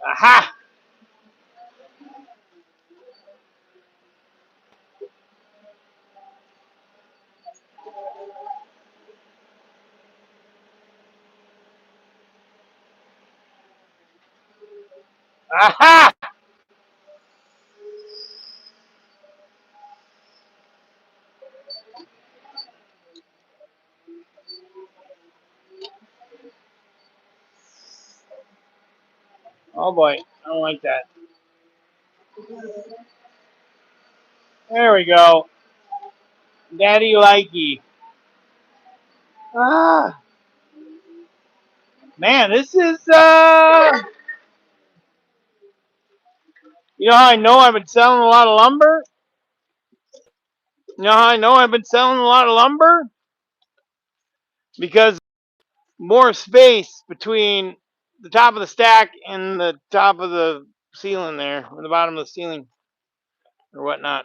Aha! Aha! Oh boy. I don't like that. There we go. Daddy likey. Ah. Man, this is you know how I know I've been selling a lot of lumber? You know how I know I've been selling a lot of lumber? Because more space between the top of the stack and the top of the ceiling there, or the bottom of the ceiling, or whatnot.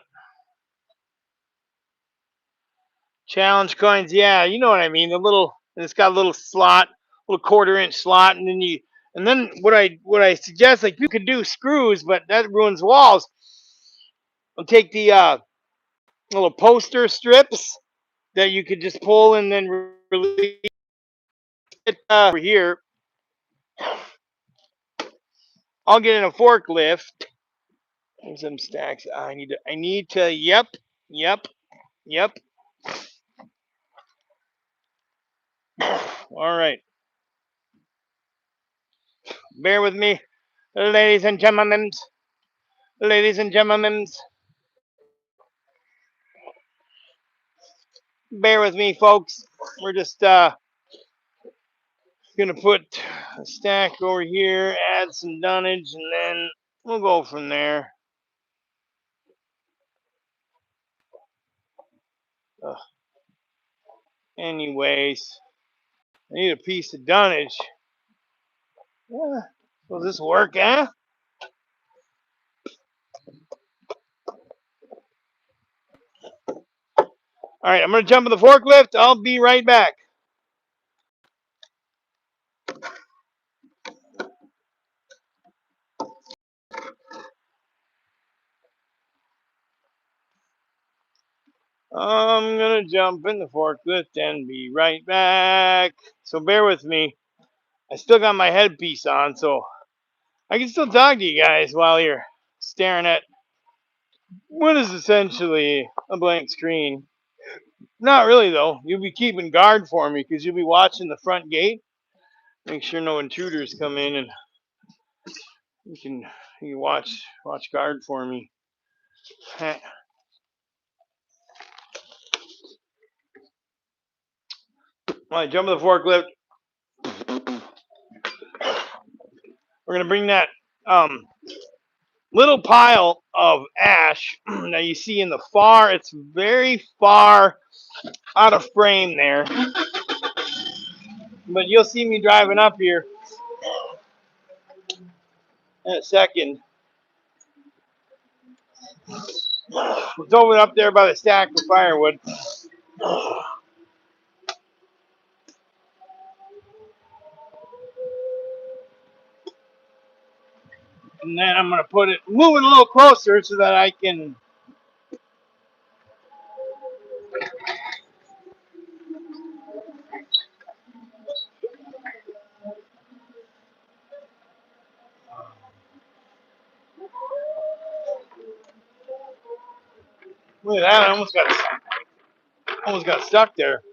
Challenge coins, yeah, you know what I mean. It's got a little slot, little 1/4 inch slot, and then what I suggest, like, you could do screws, but that ruins walls. I'll take the little poster strips that you could just pull and then release it over here. I'll get in a forklift. There's some stacks. I need to. Yep, yep, yep. All right. Bear with me, ladies and gentlemen. Ladies and gentlemen, bear with me, folks. We're just gonna put a stack over here, add some dunnage, and then we'll go from there. Uh, Anyways, I need a piece of dunnage. Will this work, eh? All right, I'm gonna jump in the forklift. I'll be right back. I'm gonna jump in the forklift and be right back. So bear with me. I still got my headpiece on, so I can still talk to you guys while you're staring at what is essentially a blank screen. Not really though. You'll be keeping guard for me because you'll be watching the front gate. Make sure no intruders come in, and you can watch guard for me. All right, jump in the forklift. We're gonna bring that little pile of ash that you see in the far. It's very far out of frame there, but you'll see me driving up here in a second. It's over up there by the stack of firewood. And then I'm going to move it a little closer so that I can. Look at that, I almost got stuck there.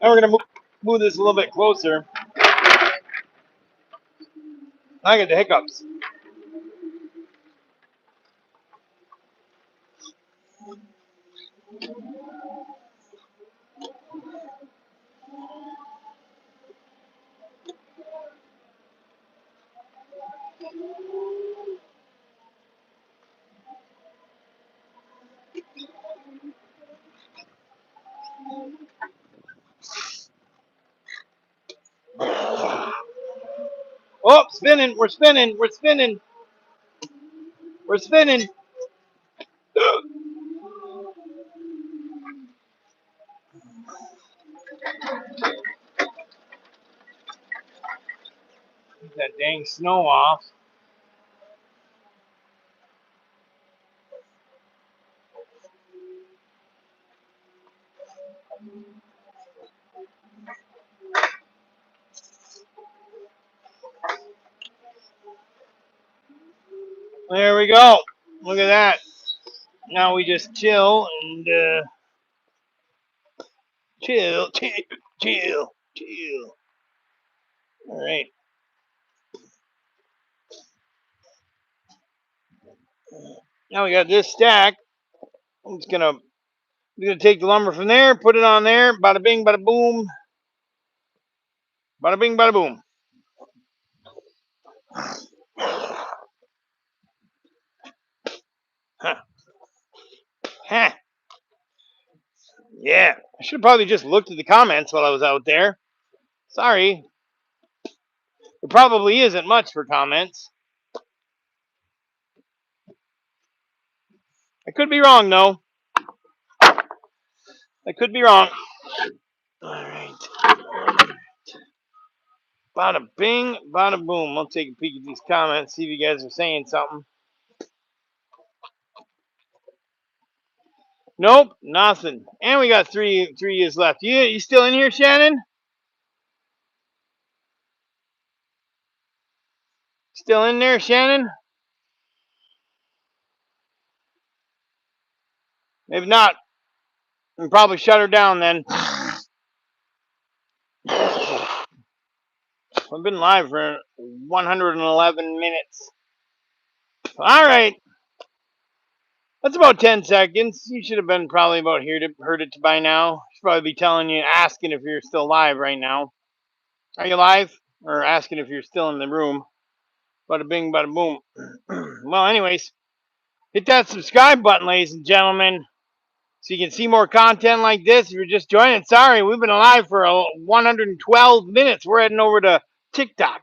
Now we're going to move this a little bit closer. I get the hiccups. Oh, spinning. We're spinning. We're spinning. We're spinning. Get that dang snow off. There we go. Look at that. Now we just chill and chill. All right. Now we got this stack. We're gonna take the lumber from there, put it on there. Bada bing, bada boom. Bada bing, bada boom. Huh. Huh. Yeah. I should have probably just looked at the comments while I was out there. Sorry. There probably isn't much for comments. I could be wrong though. I could be wrong. All right. Bada bing, bada boom. I'll take a peek at these comments, see if you guys are saying something. Nope, nothing. And we got three years left. You still in here, Shannon? Still in there, Shannon? If not, we'll probably shut her down then. I've been live for 111 minutes. All right. That's about 10 seconds. You should have been probably about here to heard it by now. Should probably be telling you, asking if you're still live right now. Are you live? Or asking if you're still in the room. Bada bing, bada boom. Well, anyways, hit that subscribe button, ladies and gentlemen, so you can see more content like this. If you're just joining, sorry, we've been alive for 112 minutes. We're heading over to TikTok.